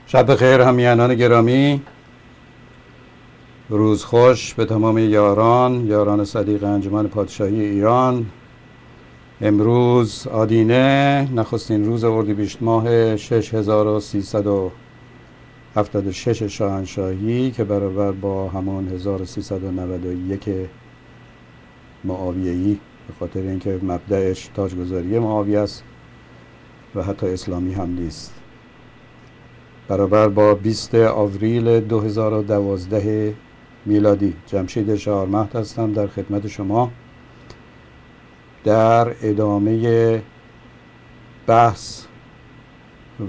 شب خیر همیهنان گرامی، روز خوش به تمام یاران صدیق انجمن پادشاهی ایران. امروز آدینه نخستین روز اردیبهشت ماه 6376 شاهنشاهی که برابر با همان 1391 معاویه‌ای، به خاطر اینکه مبدأش تاجگذاری معاویه است و حتی اسلامی هم نیست، برابر با 20 آوریل 2012 میلادی. جمشید شاهرمهد هستم در خدمت شما در ادامه بحث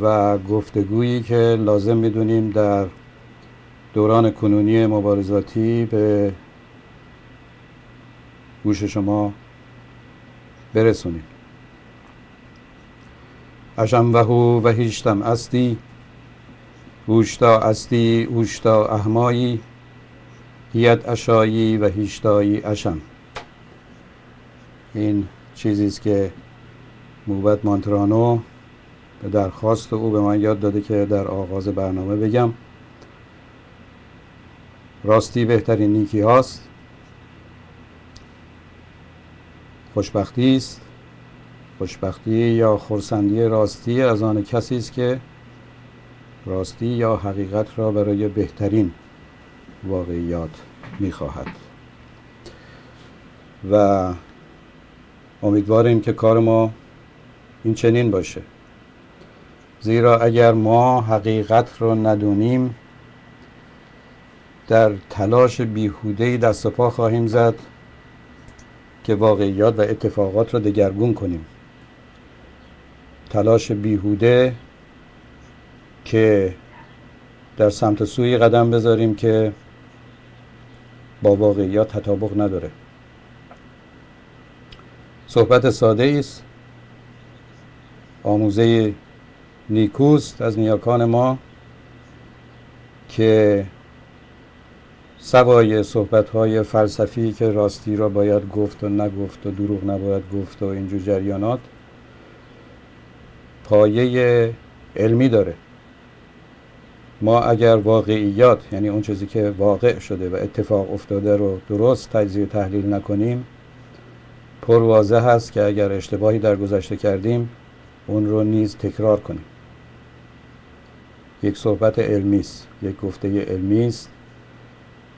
و گفتگویی که لازم میدونیم در دوران کنونی مبارزاتی به گوش شما برسونیم. اشم وهو و هیشتم استی هوشتا استی هوشتا احمایی هیت اشایی و هیشتایی اشم. این چیزی است که موبت مانترانو به درخواست او به من یاد داده که در آغاز برنامه بگم. راستی بهترین نیکی هاست. خوشبختی است. خوشبختی یا خرسندی راستی از آن کسی است که راستی یا حقیقت را برای بهترین واقعیات می‌خواهد و امیدواریم که کار ما این چنین باشه، زیرا اگر ما حقیقت را ندونیم در تلاش بیهوده‌ای دست و پا خواهیم زد که واقعیات و اتفاقات را دگرگون کنیم. تلاش بیهوده که در سمت سوی قدم بذاریم که با واقعیات تطابق نداره. صحبت ساده است، آموزه نیکوست از نیاکان ما که سوای صحبت‌های فلسفی که راستی را باید گفت و نگفت و دروغ نباید گفت و اینجور جریانات، پایه علمی داره. ما اگر واقعیات، یعنی اون چیزی که واقع شده و اتفاق افتاده رو درست تجزیه و تحلیل نکنیم، پر واضح هست که اگر اشتباهی در گذشته کردیم اون رو نیز تکرار کنیم. یک صحبت علمی است، یک گفته علمی است،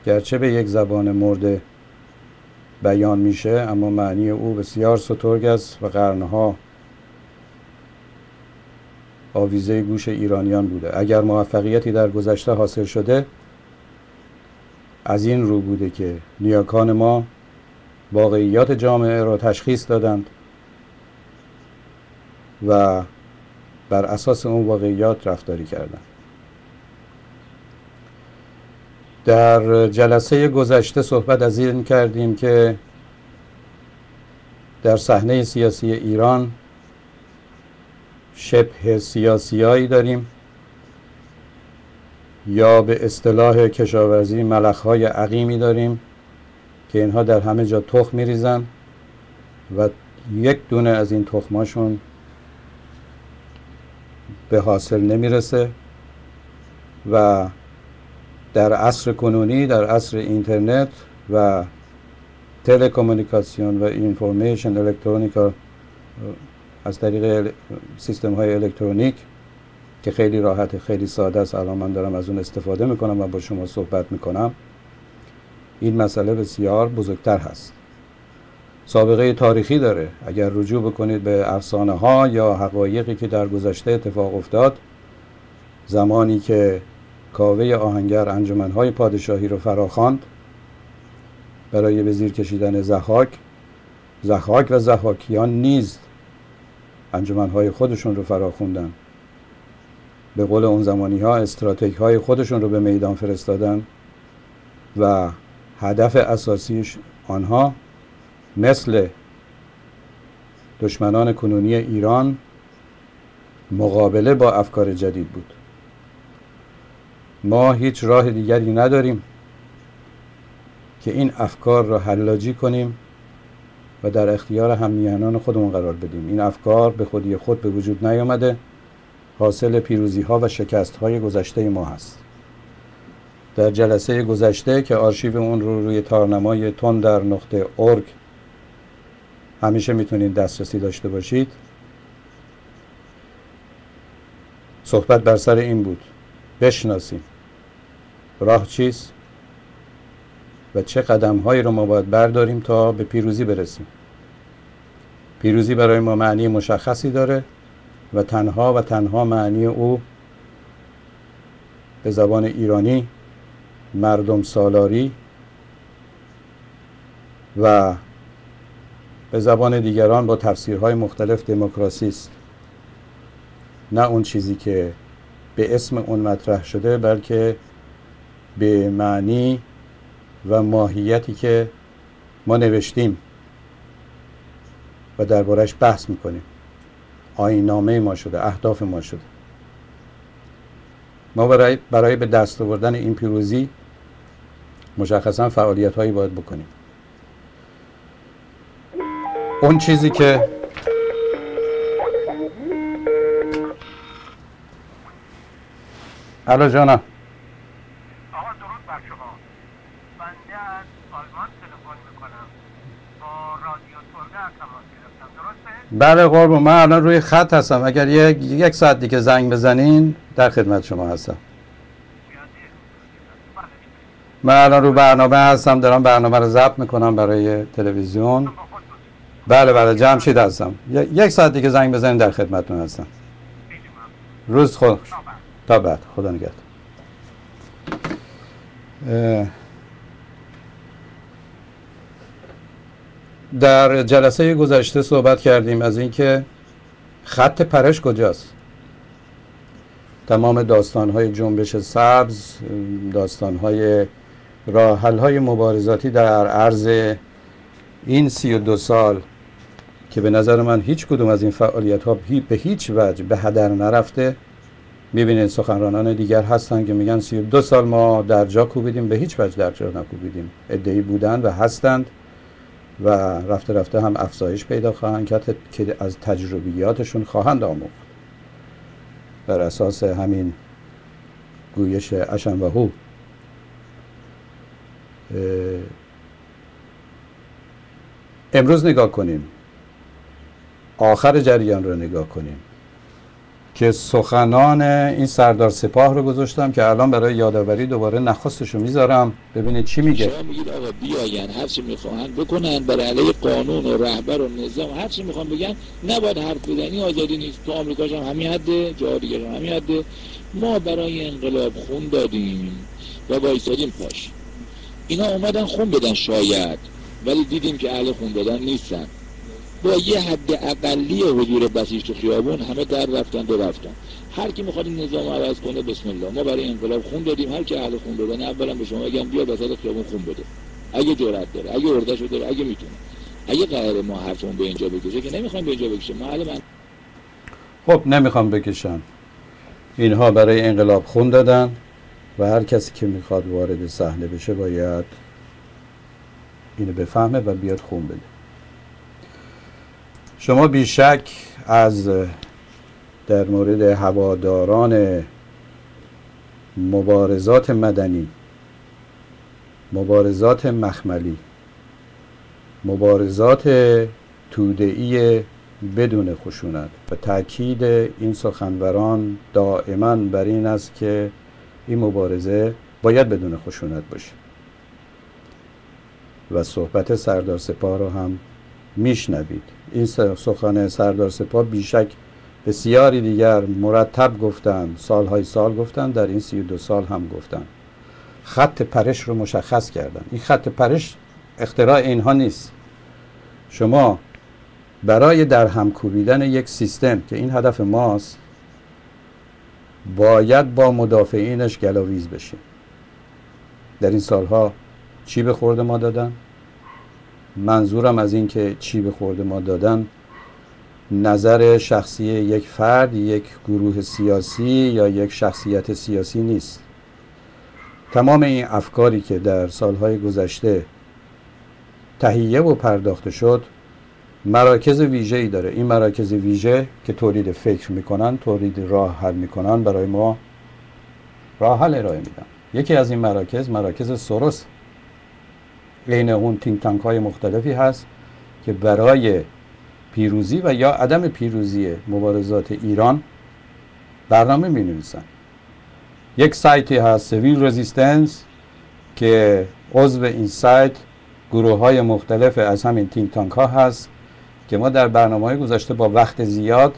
گرچه به یک زبان مرده بیان میشه اما معنی او بسیار سترگ است و قرنها آویزه گوش ایرانیان بوده. اگر موفقیتی در گذشته حاصل شده از این رو بوده که نیاکان ما واقعیات جامعه را تشخیص دادند و بر اساس اون واقعیات رفتاری کردند. در جلسه گذشته صحبت از این کردیم که در صحنه سیاسی ایران شبه سیاسیایی داریم یا به اصطلاح کشاورزی ملخ‌های عقیمی داریم که اینها در همه جا تخم می‌ریزن و یک دونه از این تخماشون به حاصل نمیرسه و در عصر کنونی، در عصر اینترنت و تلکومونیکاسیون و اینفورمیشن الکترونیکا از طریق سیستم های الکترونیک که خیلی راحت، خیلی ساده است، الان من دارم از اون استفاده میکنم و با شما صحبت میکنم، این مسئله بسیار بزرگتر هست. سابقه تاریخی داره. اگر رجوع بکنید به افسانه ها یا حقایقی که در گذشته اتفاق افتاد، زمانی که کاوه آهنگر انجمنهای پادشاهی رو فراخواند برای به زیر کشیدن ضحاک و ضحاکیان نیز انجمنهای خودشون رو فراخوندن، به قول اون زمانی ها استراتژی های خودشون رو به میدان فرستادن و هدف اساسیش آنها مثل دشمنان کنونی ایران مقابله با افکار جدید بود. ما هیچ راه دیگری نداریم که این افکار را حلاجی کنیم و در اختیار همیهنان خودمون قرار بدیم. این افکار به خودی خود به وجود نیامده، حاصل پیروزی ها و شکست های گذشته ما هست. در جلسه گذشته که آرشیو اون رو روی تارنمای tonder.org همیشه میتونید دسترسی داشته باشید، صحبت بر سر این بود بشناسیم راه چیست و چه قدم هایی رو ما باید برداریم تا به پیروزی برسیم. پیروزی برای ما معنی مشخصی داره و تنها معنی او به زبان ایرانی مردم سالاری و به زبان دیگران با تفسیرهای مختلف دموکراسی است. نه اون چیزی که به اسم اون مطرح شده، بلکه به معنی و ماهیتی که ما نوشتیم و دربارش بحث میکنیم. آیین‌نامه ما شده، اهداف ما شده. ما برای به دست آوردن این پیروزی مشخصا فعالیت هایی باید بکنیم. اون چیزی که الو جانم. آقا درود بر شما. بنده از آلمان تلفن میکنم، با رادیو ترگه تماس گرفتم، درسته؟ بله قربون، من الان روی خط هستم. اگر یک ساعت دیگه زنگ بزنین در خدمت شما هستم. من الان رو برنامه هستم، دارم برنامه رو ضبط میکنم برای تلویزیون. بله جمشید هستم. یک ساعت دیگه زنگ بزنین در خدمتتون هستم. روز خوش. تا بعد. خدا نگهدار. در جلسه گذشته صحبت کردیم از اینکه خط پرش کجاست. تمام داستان‌های جنبش سبز، داستان‌های راه حل‌های مبارزاتی در عرض این 32 سال که به نظر من هیچ کدوم از این فعالیت‌ها به هیچ وجه به هدر نرفته. می‌بینید سخنرانان دیگر هستن که میگن 32 سال ما در جا کوبیدیم، به هیچ وجه در جا نکوبیدیم. عده‌ای بودند و هستند و رفته رفته هم افزایش پیدا خواهند کرد که از تجربیاتشون خواهند آموخت بر اساس همین گویش اشن و هو. امروز نگاه کنیم، آخر جریان رو نگاه کنیم که سخنان این سردار سپاه رو گذاشتم که الان برای یادآوری دوباره نخستشو میذارم ببینید چی میگه. شما میگید آقا بیاین هر چی میخوان بکنن برای علیه قانون و رهبر و نظام، هر چی میخوان بگن، نباید حرف بزنی، آزادی نیست. تو آمریکاش هم همین حده، جا دیگه هم همین حده. ما برای انقلاب خون دادیم و وایسادیم پاش. اینا اومدن خون بدن شاید، ولی دیدیم که اهل خون دادن نیستن. با یه حد اقلی حضور بسیج تو خیابون همه در رفتن دو رفتن. هر کی میخواد این نظام عوض کنه بسم الله. ما برای انقلاب خون دادیم. هر کی اهل خون دادن اولا به شما بگم بیا وسط خیابون خون بده، اگه جرأت داره، اگه اردشو داره، اگه میتونه. اگه قرار ما حرفمون به اینجا بکشه که نمیخوایم به اینجا بکشه. من خب نمیخوام بکشن. اینها برای انقلاب خون دادن و هر کسی که میخواد وارد صحنه بشه باید اینو بفهمه و بیاد خون بده. شما بیشک از در مورد هواداران مبارزات مدنی، مبارزات مخملی مبارزات توده‌ای بدون خشونت و تاکید این سخنوران دائما بر این است که این مبارزه باید بدون خشونت باشه و صحبت سردار سپاه رو هم میشنوید. این سخن سردار سپاه بیشک بسیاری دیگر مرتب گفتن، سالهای سال گفتن، در این 32 سال هم گفتن، خط پرش رو مشخص کردن. این خط پرش اختراع اینها نیست. شما برای در هم کوبیدن یک سیستم که این هدف ماست باید با مدافعینش گلاویز بشیم. در این سالها چی به خورد ما دادن؟ منظورم از این که چی به خورد ما دادن نظر شخصی یک فرد، یک گروه سیاسی یا یک شخصیت سیاسی نیست. تمام این افکاری که در سالهای گذشته تهیه و پرداخته شد مراکز ویژه‌ای داره. این مراکز ویژه که تولید فکر میکنن، تولید راه حل میکنن، برای ما راه حل ارائه میدن. یکی از این مراکز سوروس، بین اون تینک تانک های مختلفی هست که برای پیروزی و یا عدم پیروزی مبارزات ایران برنامه می نویسن. یک سایتی هست سیویل رزیستنس که عضو این سایت گروه های مختلف از همین تینک تانک ها هست که ما در برنامه‌های گذشته با وقت زیاد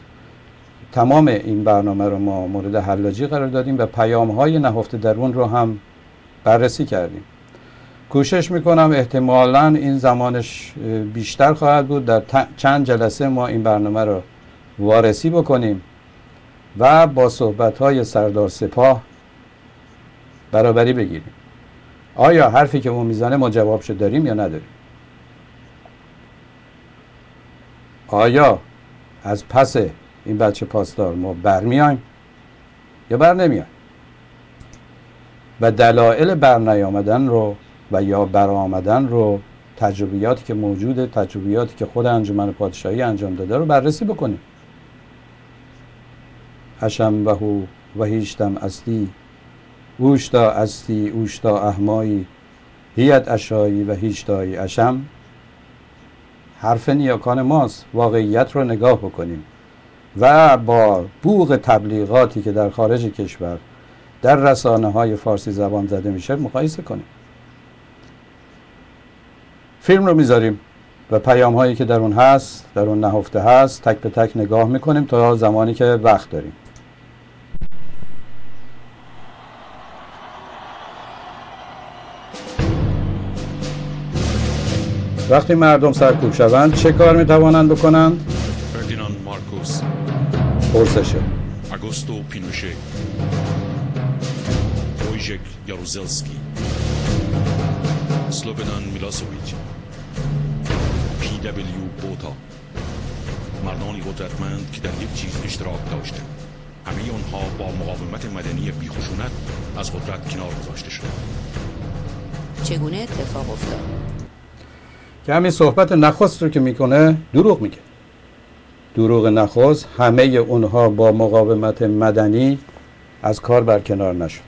تمام این برنامه رو ما مورد حلاجی قرار دادیم و پیام‌های نهفته در اون رو هم بررسی کردیم. کوشش میکنم احتمالاً این زمانش بیشتر خواهد بود، در چند جلسه ما این برنامه رو وارسی بکنیم و با صحبت‌های سردار سپاه برابری بگیریم. آیا حرفی که اون میزنه ما جوابش داریم یا نداریم؟ آیا از پس این بچه پاسدار ما برمیایم یا بر نمیایم؟ و دلایل بر نیامدن رو و یا برآمدن رو، تجربیاتی که موجوده، تجربیاتی که خود انجمن پادشاهی انجام داده رو بررسی بکنیم. اشم بهو و هیشتم استی اوشتا استی اوشتا احمایی هیت اشایی و هیشتایی اشم. حرف نیاکان ماست. واقعیت رو نگاه بکنیم و با بوق تبلیغاتی که در خارج کشور در رسانه‌های فارسی زبان زده میشه مقایسه کنیم. فیلم رو میذاریم و پیام‌هایی که در اون هست، در اون نهفته هست، تک به تک نگاه میکنیم تا زمانی که وقت داریم. وقتی مردم سرکوب شوند چه کار میتوانند بکنند؟ فردیناند مارکوس، پرسشه. آگوستو پینوشه، وویژک یاروزلسکی، سلوبدان میلاسوویچ، پی دبلیو بوتا، مردانی قدرتمند که در یک چیز اشتراک داشتند. همه آنها با مقاومت مدنی بیخشونت از قدرت کنار گذاشته شدند. چگونه اتفاق افتاد؟ که همین صحبت نخست رو که میکنه دروغ میگه. دروغ نخست همه اونها با مقاومت مدنی از کار برکنار نشد،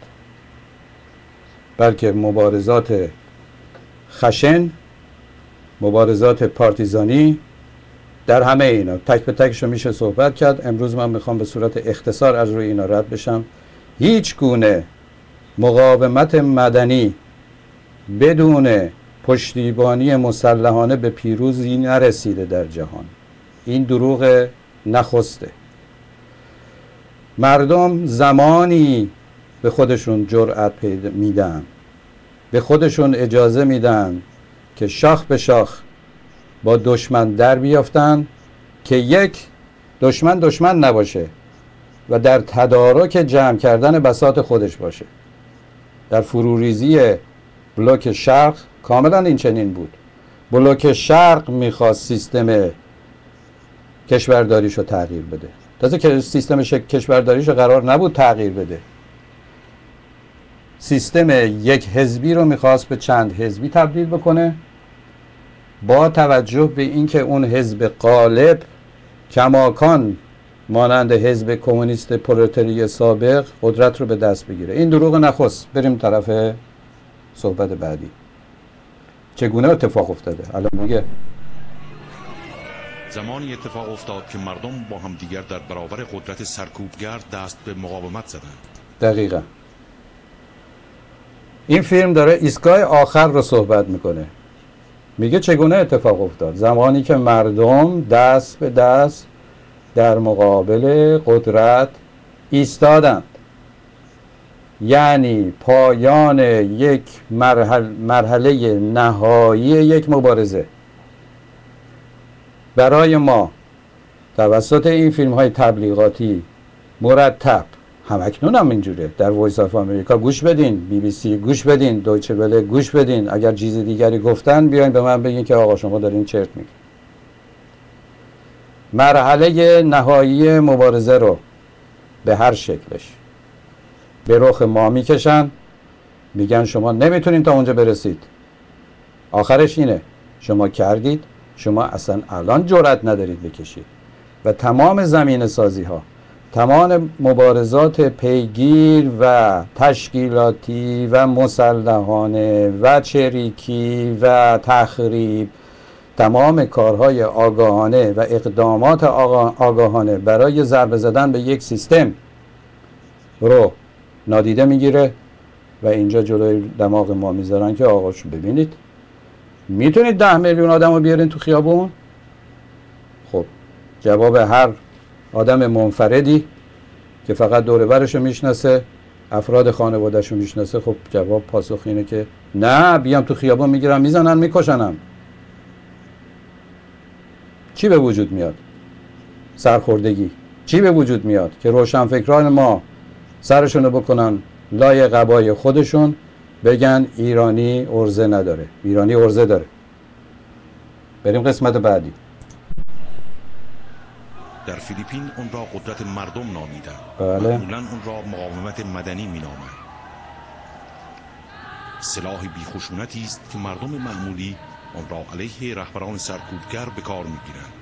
بلکه مبارزات خشن، مبارزات پارتیزانی، در همه اینا تک به تکش رو میشه صحبت کرد. امروز من میخوام به صورت اختصار از روی اینا رد بشم. هیچ گونه مقاومت مدنی بدون پشتیبانی مسلحانه به پیروزی نرسیده در جهان. این دروغ نخسته. مردم زمانی به خودشون جرأت میدن، به خودشون اجازه میدن که شاخ به شاخ با دشمن در بیافتن که یک دشمن نباشه و در تدارک جمع کردن بساط خودش باشه. در فروریزی بلوک شرق کاملا این چنین بود. بلوک شرق میخواست سیستم کشورداریشو تغییر بده. تازه که سیستم کشورداریشو قرار نبود تغییر بده. سیستم یک حزبی رو میخواست به چند حزبی تبدیل بکنه، با توجه به اینکه اون حزب غالب کماکان مانند حزب کمونیست پرولتاری سابق قدرت رو به دست بگیره. این دروغ نخست. بریم طرف صحبت بعدی. چگونه اتفاق افتاده؟ الان میگه زمانی اتفاق افتاد که مردم با هم دیگر در برابر قدرت سرکوبگر دست به مقاومت زدند. دقیقا این فیلم داره ایستگاه آخر رو صحبت میکنه، میگه چگونه اتفاق افتاد زمانی که مردم دست به دست در مقابل قدرت ایستادند. یعنی پایان یک مرحله نهایی یک مبارزه. برای ما توسط این فیلم های تبلیغاتی مرتب، همکنون هم اینجوره، در وایس آف امریکا گوش بدین، بی بی سی گوش بدین، دویچه وله گوش بدین، اگر چیز دیگری گفتن بیاین به من بگین که آقا شما دارین چرت میگین. مرحله نهایی مبارزه رو به هر شکلش به رخ ما میکشن، میگن شما نمیتونین تا اونجا برسید. آخرش اینه، شما کردید، شما اصلا الان جرأت ندارید بکشید. و تمام زمین سازی ها، تمام مبارزات پیگیر و تشکیلاتی و مسلحانه و چریکی و تخریب، تمام کارهای آگاهانه و اقدامات آگاهانه برای ضربه زدن به یک سیستم رو نادیده میگیره و اینجا جلوی دماغ ما میذارن که آقاشون ببینید میتونید 10 میلیون آدم رو بیارین تو خیابون. خب جواب هر آدم منفردی که فقط دور برشو میشناسه، افراد خانوادهشو میشناسه، خب جواب پاسخ اینه که نه، بیام تو خیابون میگیرم میزنن میکشنم. چی به وجود میاد؟ سرخوردگی. چی به وجود میاد؟ که روشنفکران ما سرشونو بکنن لای قبای خودشون، بگن ایرانی ارزه نداره، ایرانی ارزه داره. بریم قسمت بعدی. در فیلیپین اون را قدرت مردم نامیدند. بله. معمولاً اون را مقاومت مدنی مینامند. سلاح بیخشونتی است که مردم معمولی آن را علیه رهبران سرکوبگر به کار میگیرند.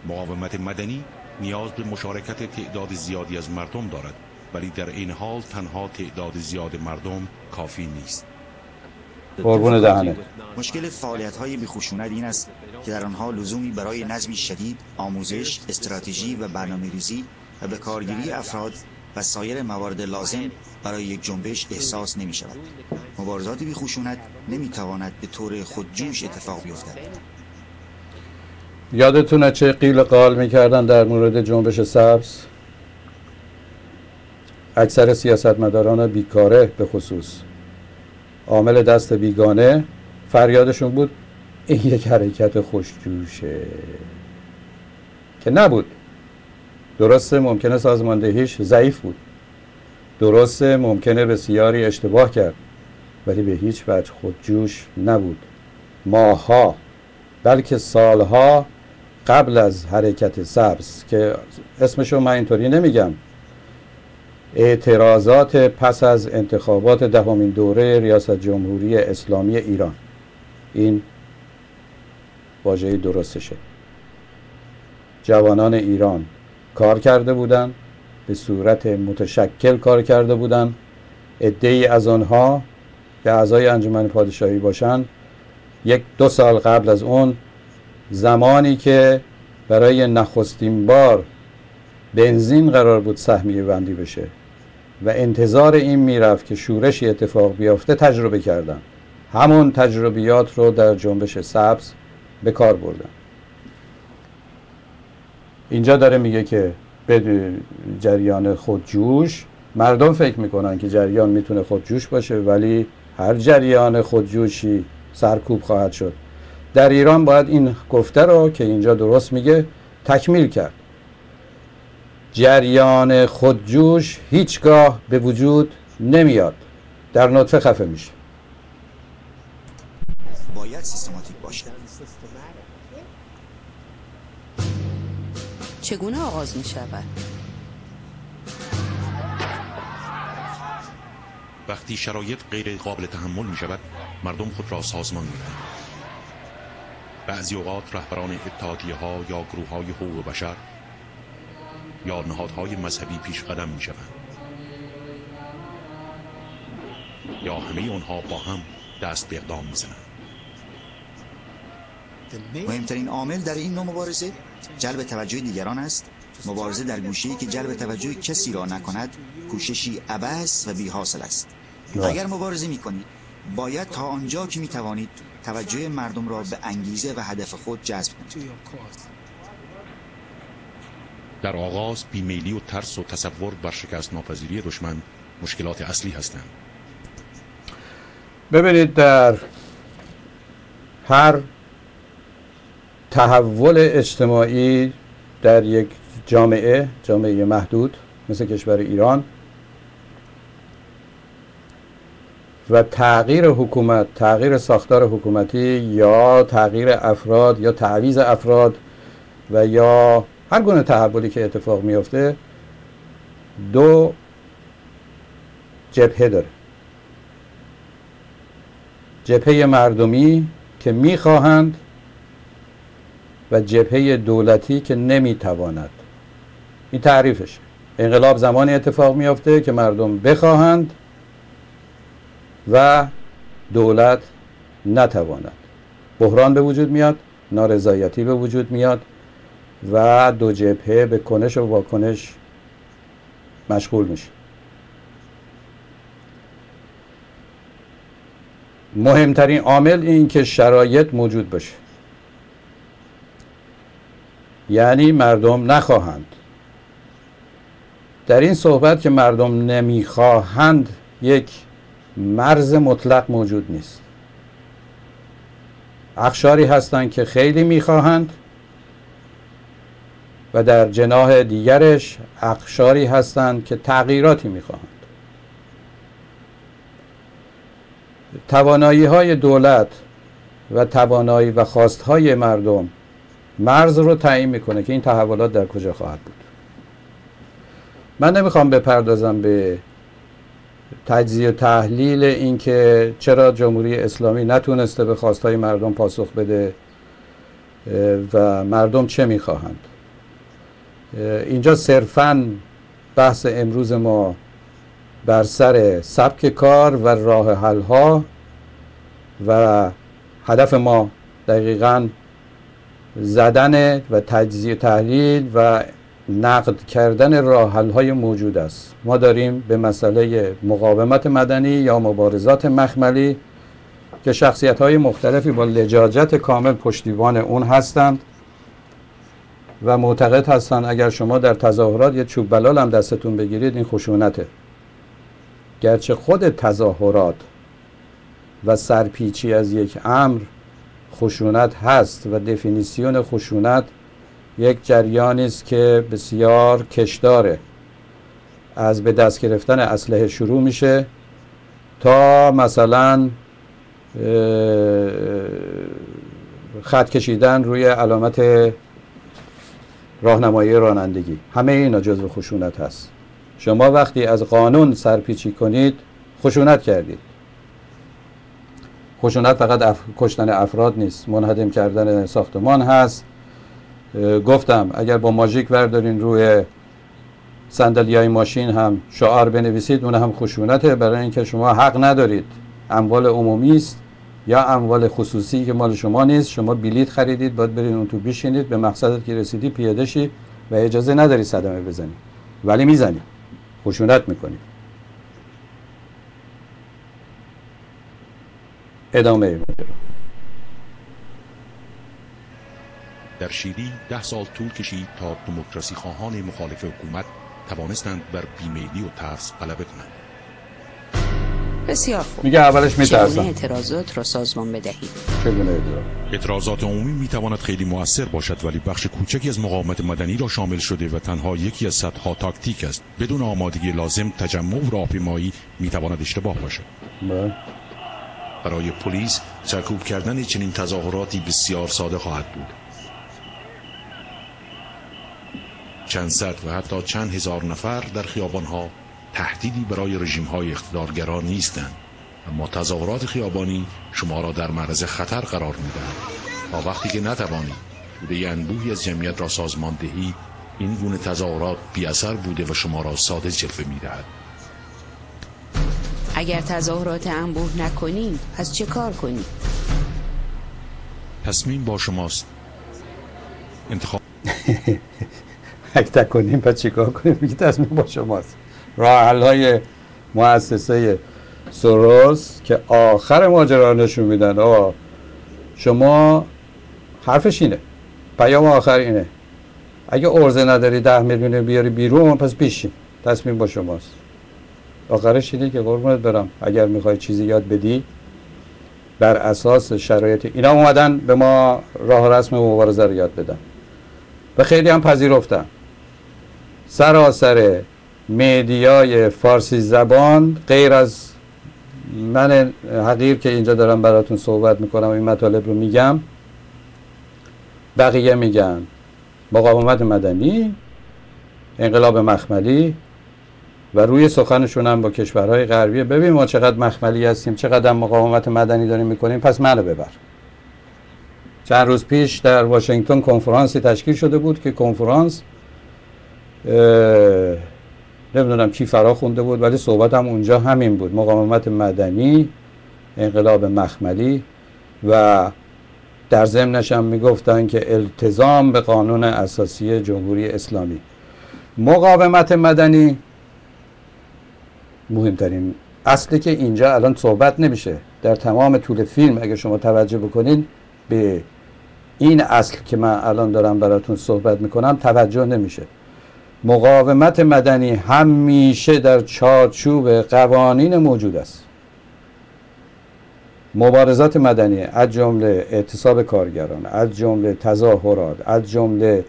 مقاومت مدنی نیاز به مشارکت تعداد زیادی از مردم دارد، ولی در این حال تنها تعداد زیاد مردم کافی نیست. قربون دهنه. مشکل فعالیت‌های بیخشونت این است که در آنها لزومی برای نظمی شدید، آموزش، استراتژی و برنامه‌ریزی و به کارگیری افراد و سایر موارد لازم برای یک جنبش احساس نمی‌شود. مبارزات بیخشونت نمی‌تواند به طور خودجوش اتفاق بیفتد. یادتونه چه قیل قال می‌کردن در مورد جنبش سبز؟ اکثر سیاستمداران بیکاره به خصوص عامل دست بیگانه فریادشون بود این یک حرکت خوشجوشه، که نبود. درسته ممکنه سازماندهیش ضعیف بود، درسته ممکنه بسیاری اشتباه کرد، ولی به هیچ وجه خودجوش نبود. ماه‌ها بلکه سالها قبل از حرکت سبز، که اسمشو من اینطوری نمیگم، اعتراضات پس از انتخابات 10مین دوره ریاست جمهوری اسلامی ایران، این واژه درستشه، جوانان ایران کار کرده بودن، به صورت متشکل کار کرده بودن. عده‌ای از آنها که اعضای انجمن پادشاهی باشن 1-2 سال قبل از اون، زمانی که برای نخستین بار بنزین قرار بود سهمیه بندی بشه و انتظار این میرفت که شورشی اتفاق بیافته، تجربه کردن. همون تجربیات رو در جنبش سبز به کار بردن. اینجا داره میگه که به جریان خودجوش، مردم فکر میکنن که جریان میتونه خودجوش باشه، ولی هر جریان خودجوشی سرکوب خواهد شد. در ایران باید این گفته رو که اینجا درست میگه تکمیل کرد. جریان خودجوش هیچگاه به وجود نمیاد، در نطفه خفه میشه. باید سیستماتیک باشه. چگونه آغاز می شود؟ وقتی شرایط غیر قابل تحمل می شود، مردم خود را سازمان می دهند. بعضی اوقات رهبران اتحادیه ها یا گروه های حقوق بشر یا نهادهای مذهبی پیش قدم می شوند، یا همه آنها با هم دست به اقدام می زنند. مهمترین عامل در این نوع مبارزه جلب توجه دیگران است. مبارزه در گوشه‌ای که جلب توجه کسی را نکند کوششی عبث و بی‌حاصل است. اگر مبارزه می‌کنید باید تا آنجا که می‌توانید توجه مردم را به انگیزه و هدف خود جذب کنید. در آغاز بیمیلی و ترس و تصور بر شکست ناپذیری دشمن مشکلات اصلی هستند. ببینید در هر تحول اجتماعی در یک جامعه محدود مثل کشور ایران و تغییر حکومت، تغییر ساختار حکومتی یا تغییر افراد یا تعویض افراد و یا هر گونه تحولی که اتفاق میفته دو جبهه داره. جبهه مردمی که میخواهند و جبهه دولتی که نمیتواند. این تعریفش. انقلاب زمانی اتفاق میفته که مردم بخواهند و دولت نتواند. بحران به وجود میاد، نارضایتی به وجود میاد و دو جبهه به کنش و واکنش مشغول میشه. مهمترین عامل این که شرایط موجود باشه، یعنی مردم نخواهند. در این صحبت که مردم نمیخواهند یک مرز مطلق موجود نیست. اقشاری هستند که خیلی میخواهند و در جناح دیگرش اقشاری هستند که تغییراتی میخواهند. توانایی های دولت و توانایی و خواست های مردم مرز رو تعیین میکنه که این تحولات در کجا خواهد بود. من نمیخوام بپردازم به تجزیه و تحلیل این که چرا جمهوری اسلامی نتونسته به خواستهای مردم پاسخ بده و مردم چه میخواهند. اینجا صرفاً بحث امروز ما بر سر سبک کار و راه حل ها و هدف ما دقیقاً زدن و تجزیه تحلیل و نقد کردن راه حل های موجود است. ما داریم به مسئله مقاومت مدنی یا مبارزات مخملی که شخصیت های مختلفی با لجاجت کامل پشتیبان اون هستند و معتقد هستند اگر شما در تظاهرات یه چوب بلال هم دستتون بگیرید این خشونته. گرچه خود تظاهرات و سرپیچی از یک امر خشونت هست و دفینیسیون خشونت یک جریانی است که بسیار کشداره. از به دست گرفتن اسلحه شروع میشه تا مثلا خط کشیدن روی علامت راهنمایی رانندگی. همه اینا جزو خشونت هست. شما وقتی از قانون سرپیچی کنید خشونت کردید. خشونت فقط کشتن افراد نیست، منهدم کردن ساختمان هست. گفتم اگر با ماژیک وردارین روی صندلی‌های ماشین هم شعار بنویسید اون هم خشونته، برای اینکه شما حق ندارید. اموال عمومی است یا اموال خصوصی که مال شما نیست. شما بلیط خریدید، باید برید اون تو بشینید، به مقصدت که رسیدی پیاده شی و اجازه نداری صدمه بزنی، ولی میزنی، خشونت میکنی. ادامه ماجرا. در شیلی 10 سال طول کشید تا دموکراسی خواهان مخالف حکومت توانستند بر بیمیلی و ترس غلبه کنند. بسیار خوب. میگه اولش میترسن. چگونه اعتراضات را سازمان بدهید؟ چگونه اعتراضات عمومی میتواند خیلی مؤثر باشد، ولی بخش کوچکی از مقاومت مدنی را شامل شده و تنها یکی از صدها تاکتیک است. بدون آمادگی لازم تجمع و راهپیمایی میتواند اشتباه باشد. برای پلیس سرکوب کردن چنین تظاهراتی بسیار ساده خواهد بود. چند صد و حتی چند هزار نفر در خیابانها تهدیدی برای رژیم‌های اقتدارگرا نیستند، اما تظاهرات خیابانی شما را در معرض خطر قرار می‌دهند. تا وقتی که نتوانید توده انبوهی از جمعیت را سازمان دهید، این گونه تظاهرات بی‌اثر بوده و شما را ساده جلوه می‌دهد. اگر تظاهرات انبوه نکنید پس چه کار کنید؟ تصمیم با شماست. انتخاب اگه تک کنیم پس چیکار کنیم؟ میگه تصمیم با شماست. راه حل‌های مؤسسه سوروس که آخر ماجرا نشون میدن آقا شما حرفش اینه، پیام آخر اینه، اگه ارزه نداری 10 میلیون بیاری بیرون پس پیشین، تصمیم با شماست. آخرش اینه که قربونت برم اگر میخوای چیزی یاد بدی بر اساس شرایط اینا اومدن به ما راه رسم مبارزه رو یاد بدن و خیلی هم پذیرفتن. سراسر مدیای فارسی زبان غیر از من حقیر که اینجا دارم براتون صحبت میکنم و این مطالب رو میگم، بقیه میگن مقاومت مدنی، انقلاب مخملی و روی سخنشون هم با کشورهای غربی ببین ما چقدر مخملی هستیم، چقدر مقاومت مدنی داریم میکنیم، پس منو ببر. چند روز پیش در واشنگتن کنفرانسی تشکیل شده بود که کنفرانس نمیدونم کی فرا خونده بود ولی صحبت هم اونجا همین بود، مقاومت مدنی، انقلاب مخملی و در ضمنش هم میگفتن که التزام به قانون اساسی جمهوری اسلامی. مقاومت مدنی مهمترین اصلی که اینجا الان صحبت نمیشه. در تمام طول فیلم اگه شما توجه بکنین به این اصل که من الان دارم براتون صحبت میکنم توجه نمیشه. مقاومت مدنی همیشه در چارچوب قوانین موجود است. مبارزات مدنی از جمله اعتصاب کارگران، از جمله تظاهرات، از جمله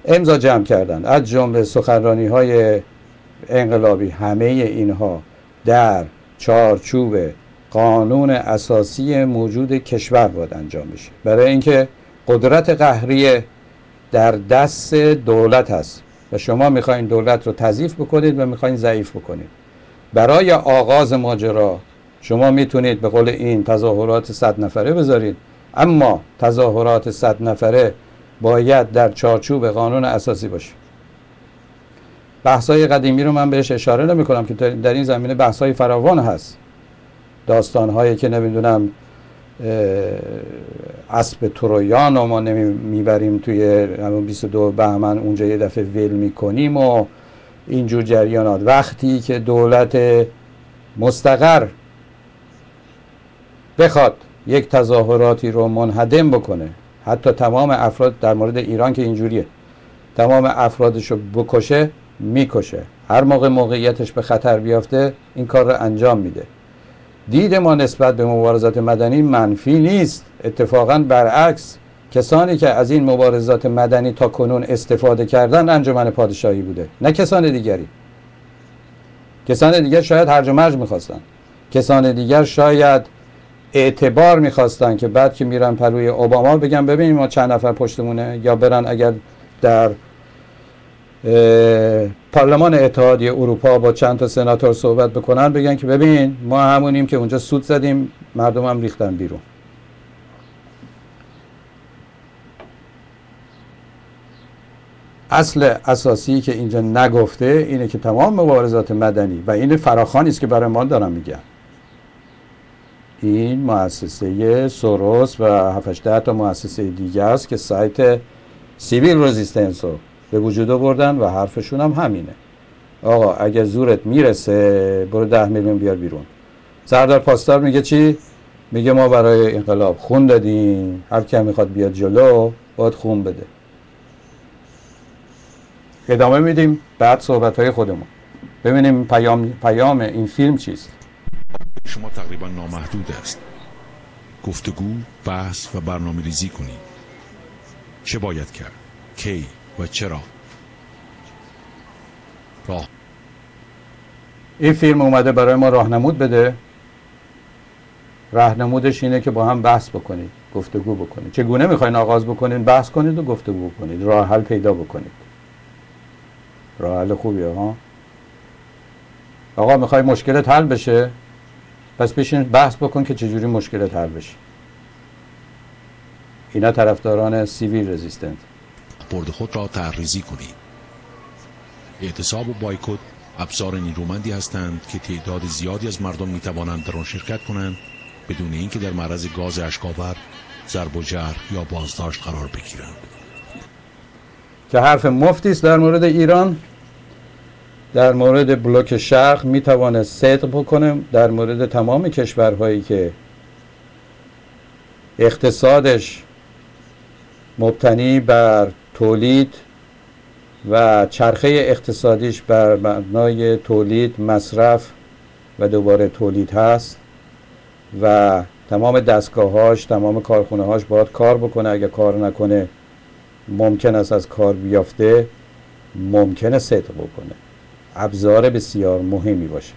امضا جمع کردن، از جمله سخنرانی‌های انقلابی، همه اینها در چارچوب قانون اساسی موجود کشور باید انجام بشه، برای اینکه قدرت قهریه در دست دولت هست و شما میخواین دولت رو تضعیف بکنید و میخواین ضعیف بکنید. برای آغاز ماجرا شما میتونید به قول این تظاهرات 100 نفره بذارید، اما تظاهرات 100 نفره باید در چارچوب قانون اساسی باشه. بحث‌های قدیمی رو من بهش اشاره نمی‌کنم که در این زمینه بحث‌های فراوان هست. داستان‌هایی که نمیدونم اسب ترویان رو ما میبریم توی همون 22 بهمن اونجا یه دفعه ول میکنیم و اینجور جریانات. وقتی که دولت مستقر بخواد یک تظاهراتی رو منهدم بکنه، حتی تمام افراد، در مورد ایران که اینجوریه، تمام افرادش رو بکشه، میکشه. هر موقع موقعیتش به خطر بیافته این کار رو انجام میده. دید ما نسبت به مبارزات مدنی منفی نیست، اتفاقا برعکس. کسانی که از این مبارزات مدنی تا کنون استفاده کردن انجمن پادشاهی بوده، نه کسان دیگری. کسان دیگر شاید هرج و مرج میخواستن، کسان دیگر شاید اعتبار میخواستن که بعد که میرن پروی اوباما بگن ببینیم ما چند نفر پشتمونه، یا برن اگر در پارلمان اتحادیه اروپا با چند تا سناتور صحبت بکنن بگن که ببین ما همونیم که اونجا سود زدیم، مردم هم ریختن بیرون. اصل اساسی که اینجا نگفته اینه که تمام مبارزات مدنی و این فراخوانی است که برای ما دارم میگم، این مؤسسه سوروس و 7-8 تا مؤسسه دیگه است که سایت سیویل رزیستنس رو به وجود آوردن و حرفشون هم همینه. آقا اگه زورت میرسه برو 10 میلیون بیار بیرون. سردار پاسدار میگه چی؟ میگه ما برای انقلاب خون دادیم، هر کی میخواد بیاد جلو باید خون بده. ادامه میدیم بعد صحبت‌های خودمون ببینیم پیام این فیلم چیست. شما تقریبا نامحدود است. گفتگو، بحث و برنامه‌ریزی کنید. چه باید کرد؟ کی و چرا؟ راه. این فیلم اومده برای ما راهنمود بده. راهنمودش اینه که با هم بحث بکنید، گفتگو بکنید. چگونه میخواین آغاز بکنید؟ بحث کنید و گفتگو بکنید، راه حل پیدا بکنید. راه حل خوبیه ها. آقا میخوای مشکلت حل بشه، پس بشین بحث بکن که چجوری مشکلت حل بشه. اینا طرفداران سیویل رزیستنس. برد خود را طرح‌ریزی کنید. اعتصاب و بایکوت ابزار نیرومندی هستند که تعداد زیادی از مردم میتوانند در آن شرکت کنند بدون اینکه در معرض گاز اشک‌آور، ضرب و جرح یا بازداشت قرار بگیرند. که حرف مفتی است در مورد ایران. در مورد بلوک شرق میتواند صدق بکنه، در مورد تمام کشورهایی که اقتصادش مبتنی بر تولید و چرخه اقتصادیش بر مبنای تولید، مصرف و دوباره تولید هست و تمام دستگاهاش، تمام کارخونه‌هاش باید کار بکنه. اگه کار نکنه ممکن است از کار بیافته، ممکنه صدق بکنه. ابزار بسیار مهمی باشه.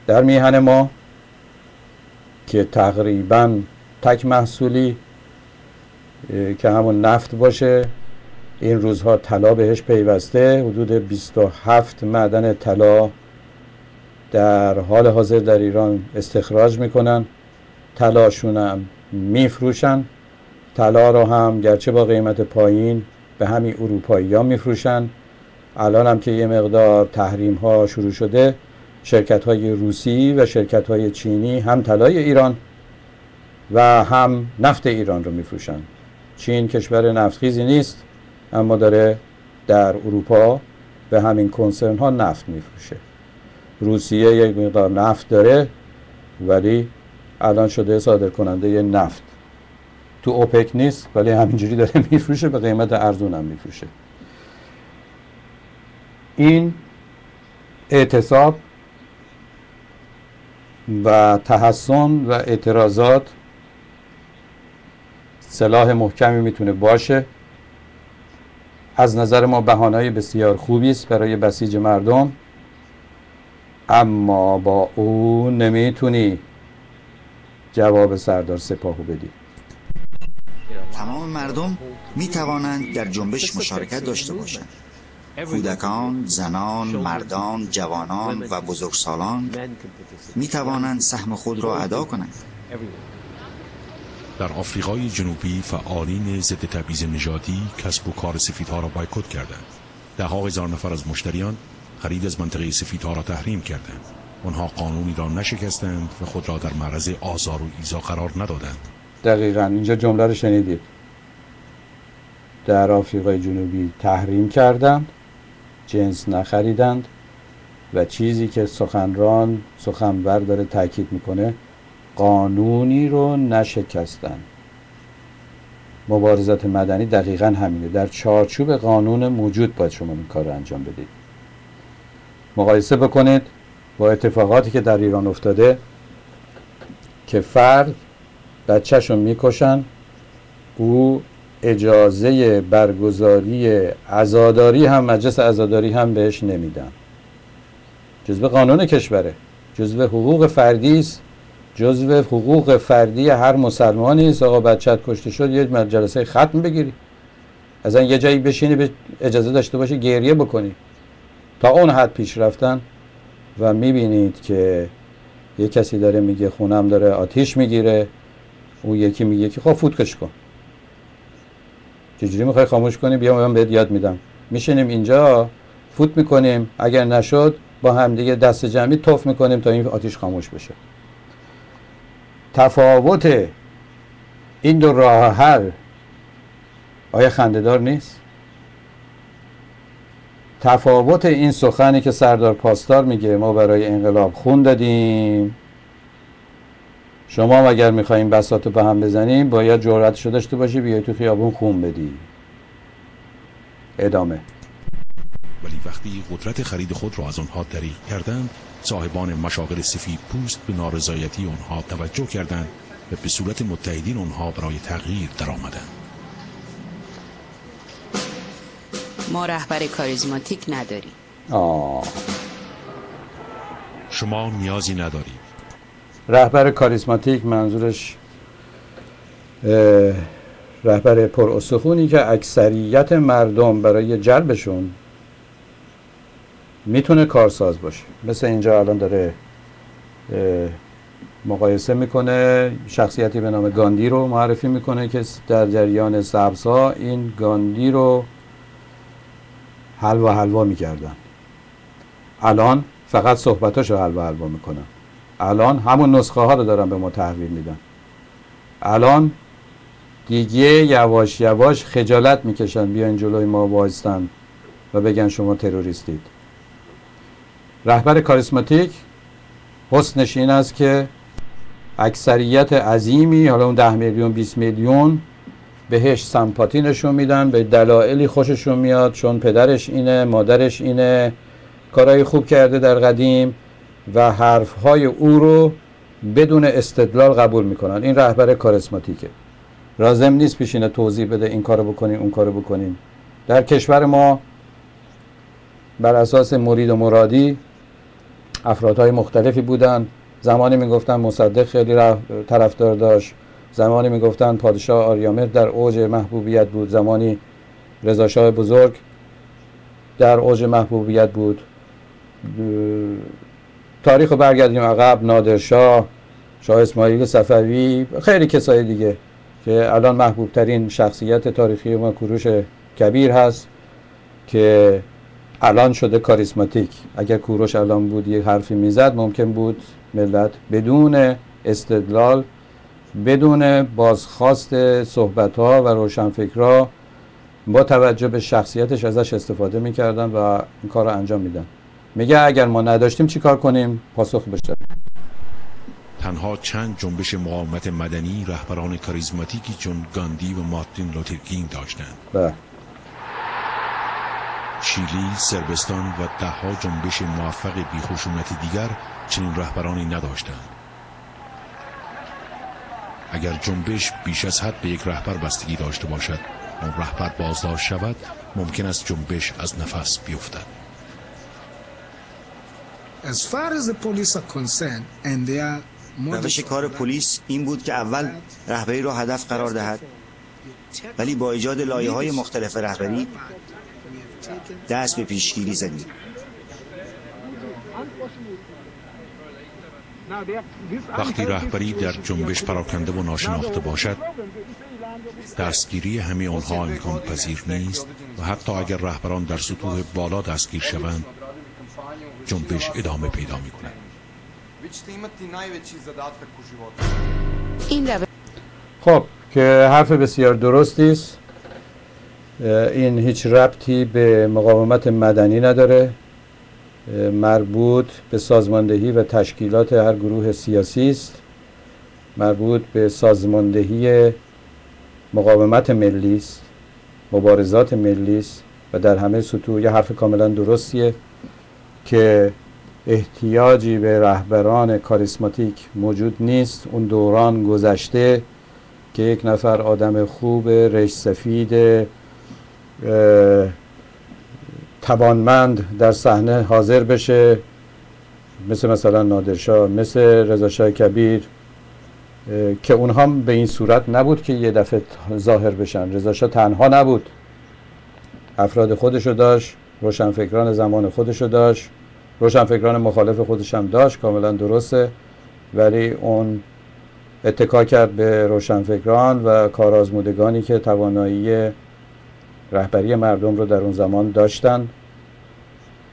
در میهن ما که تقریباً تک محصولی که همون نفت باشه، این روزها طلا بهش پیوسته، حدود 27 معدن طلا در حال حاضر در ایران استخراج میکنن، طلاشون هم میفروشن. طلا رو هم گرچه با قیمت پایین به همین اروپایی ها میفروشن. الان هم که یه مقدار تحریم ها شروع شده، شرکت های روسی و شرکت های چینی هم طلای ایران و هم نفت ایران رو میفروشن. چین کشور نفتخیزی نیست، اما داره در اروپا به همین کنسرن ها نفت میفروشه. روسیه یک مقدار نفت داره ولی الان شده صادر کننده نفت. تو اوپک نیست ولی همینجوری داره میفروشه، به قیمت ارزون هم میفروشه. این اعتصاب و تحصن و اعتراضات سلاح محکمی میتونه باشه. از نظر ما بهانه‌ای بسیار خوبی است برای بسیج مردم، اما با او نمیتونی جواب سردار سپاهو بدی. تمام مردم می توانند در جنبش مشارکت داشته باشند. کودکان، زنان، مردان، جوانان و بزرگسالان می توانند سهم خود را ادا کنند. در آفریقای جنوبی فعالین ضد تبعیض نژادی کسب و کار سفیدها را بایکوت کردند. ده‌ها هزار نفر از مشتریان خرید از منطقه سفیدها را تحریم کردند. آنها قانونی را نشکستند و خود را در معرض آزار و ایذا قرار ندادند. دقیقاً اینجا جمله رو شنیدید. در آفریقای جنوبی تحریم کردند، جنس نخریدند و چیزی که سخنور داره تاکید میکنه، قانونی رو نشکستن. مبارزات مدنی دقیقاً همینه. در چارچوب قانون موجود باید شما این کار رو انجام بدید. مقایسه بکنید با اتفاقاتی که در ایران افتاده که فرد بچه‌شون میکشن، او اجازه برگزاری عزاداری هم، مجلس عزاداری هم بهش نمیدن. جزء قانون کشوره، جزء حقوق فردی است، جزء حقوق فردی هر مسلمانی است. آقا بچه‌ت کشته شد یه جلسه ختم بگیری، اصلا یه جایی بشینی به اجازه داشته باشی گریه بکنی. تا اون حد پیش رفتن و میبینید که یه کسی داره میگه خونم داره آتیش میگیره، اون یکی میگه که خب فوتکش کن. چجوری میخوای خاموش کنی؟ بیا من بهت یاد میدم. میشینیم اینجا فوت میکنیم، اگر نشد با هم دیگه دست جمعی توف میکنیم تا این آتیش خاموش بشه. تفاوت این دو راه حل آیا خنده‌دار نیست؟ تفاوت این سخنی که سردار پاسدار میگه ما برای انقلاب خون دادیم، شما اگر میخواییم بساطو به هم بزنیم باید جرأتشو داشته باشی بیای تو خیابون خون بدی. ادامه. ولی وقتی قدرت خرید خود را از آنها دریغ کردند، صاحبان مشاغل سفید پوست به نارضایتی آنها توجه کردند و به صورت متحدین آنها برای تغییر درآمدند. ما رهبر کاریزماتیک نداریم. شما نیازی ندارید. رهبر کاریزماتیک منظورش رهبر پراسطوخونی که اکثریت مردم برای جلبشون میتونه کارساز باشه. مثل اینجا الان داره مقایسه میکنه، شخصیتی به نام گاندی رو معرفی میکنه که در جریان سبزها این گاندی رو حلوا میکردن. الان فقط صحبتاشو حلوا میکنن. الان همون نسخه ها رو دارن به ما تحویل میدن. الان دیگه یواش یواش خجالت میکشن بیان جلوی ما وایستن و بگن شما تروریستید. رهبر کاریسماتیک حسنش این است که اکثریت عظیمی، حالا اون 10 میلیون 20 میلیون، بهش سمپاتی نشون میدن، به دلایلی خوششون میاد، چون پدرش اینه، مادرش اینه، کارهای خوب کرده در قدیم و حرفهای او رو بدون استدلال قبول میکنن. این رهبر کاریسماتیکه. لازم نیست پیشینه توضیح بده این کارو بکنین اون کارو بکنین. در کشور ما بر اساس مرید و مرادی افرادهای مختلفی بودن. زمانی میگفتن مصدق خیلی طرفدار داشت، زمانی میگفتن پادشاه آریامهر در اوج محبوبیت بود، زمانی رضا شاه بزرگ در اوج محبوبیت بود. تاریخ رو برگردیم عقب، نادرشاه، شاه اسماعیل صفوی، خیلی کسای دیگه که الان محبوب ترین شخصیت تاریخی ما کوروش کبیر هست که الان شده کاریسماتیک. اگر کوروش الان بود یک حرفی میزد ممکن بود ملت بدون استدلال، بدون بازخواست صحبت‌ها و روشنفکرها با توجه به شخصیتش ازش استفاده میکردن و این کار رو انجام میدن. میگه اگر ما نداشتیم چی کار کنیم؟ پاسخ بشه. تنها چند جنبش مقاومت مدنی رهبران کاریزماتیکی چون گاندی و مارتین لوتر کینگ داشتند. شیلی، صربستان و دهها جنبش موفق بیخشونت دیگر چنین رهبرانی نداشتند. اگر جنبش بیش از حد به یک رهبر بستگی داشته باشد، اون رهبر بازداشت شود، ممکن است جنبش از نفس بیفتد. روش کار پلیس این بود که اول رهبری را هدف قرار دهد، ولی با ایجاد لایه‌های مختلف رهبری دست به پیشگیری زدیم. وقتی رهبری در جنبش پراکنده و ناشناخته باشد، دستگیری همه آنها امکان پذیر نیست و حتی اگر رهبران در سطوح بالا دستگیر شوند، جنبش ادامه پیدا می کند. خب که حرف بسیار درستی است. این هیچ ربطی به مقاومت مدنی نداره، مربوط به سازماندهی و تشکیلات هر گروه سیاسی است، مربوط به سازماندهی مقاومت ملی است، مبارزات ملی است و در همه سطوح. یه حرف کاملا درستیه که احتیاجی به رهبران کاریسماتیک موجود نیست. اون دوران گذشته که یک نفر آدم خوب، ریش سفید، توانمند در صحنه حاضر بشه، مثلا نادرشاه، مثل رضا شاه کبیر، که اونها به این صورت نبود که یه دفعه ظاهر بشن. رضا شاه تنها نبود، افراد خودشو داشت، روشنفکران زمان خودشو داشت، روشنفکران مخالف خودش هم داشت، کاملا درسته، ولی اون اتکا کرد به روشنفکران و کارآزمودگانی که توانایی رهبری مردم رو در اون زمان داشتن.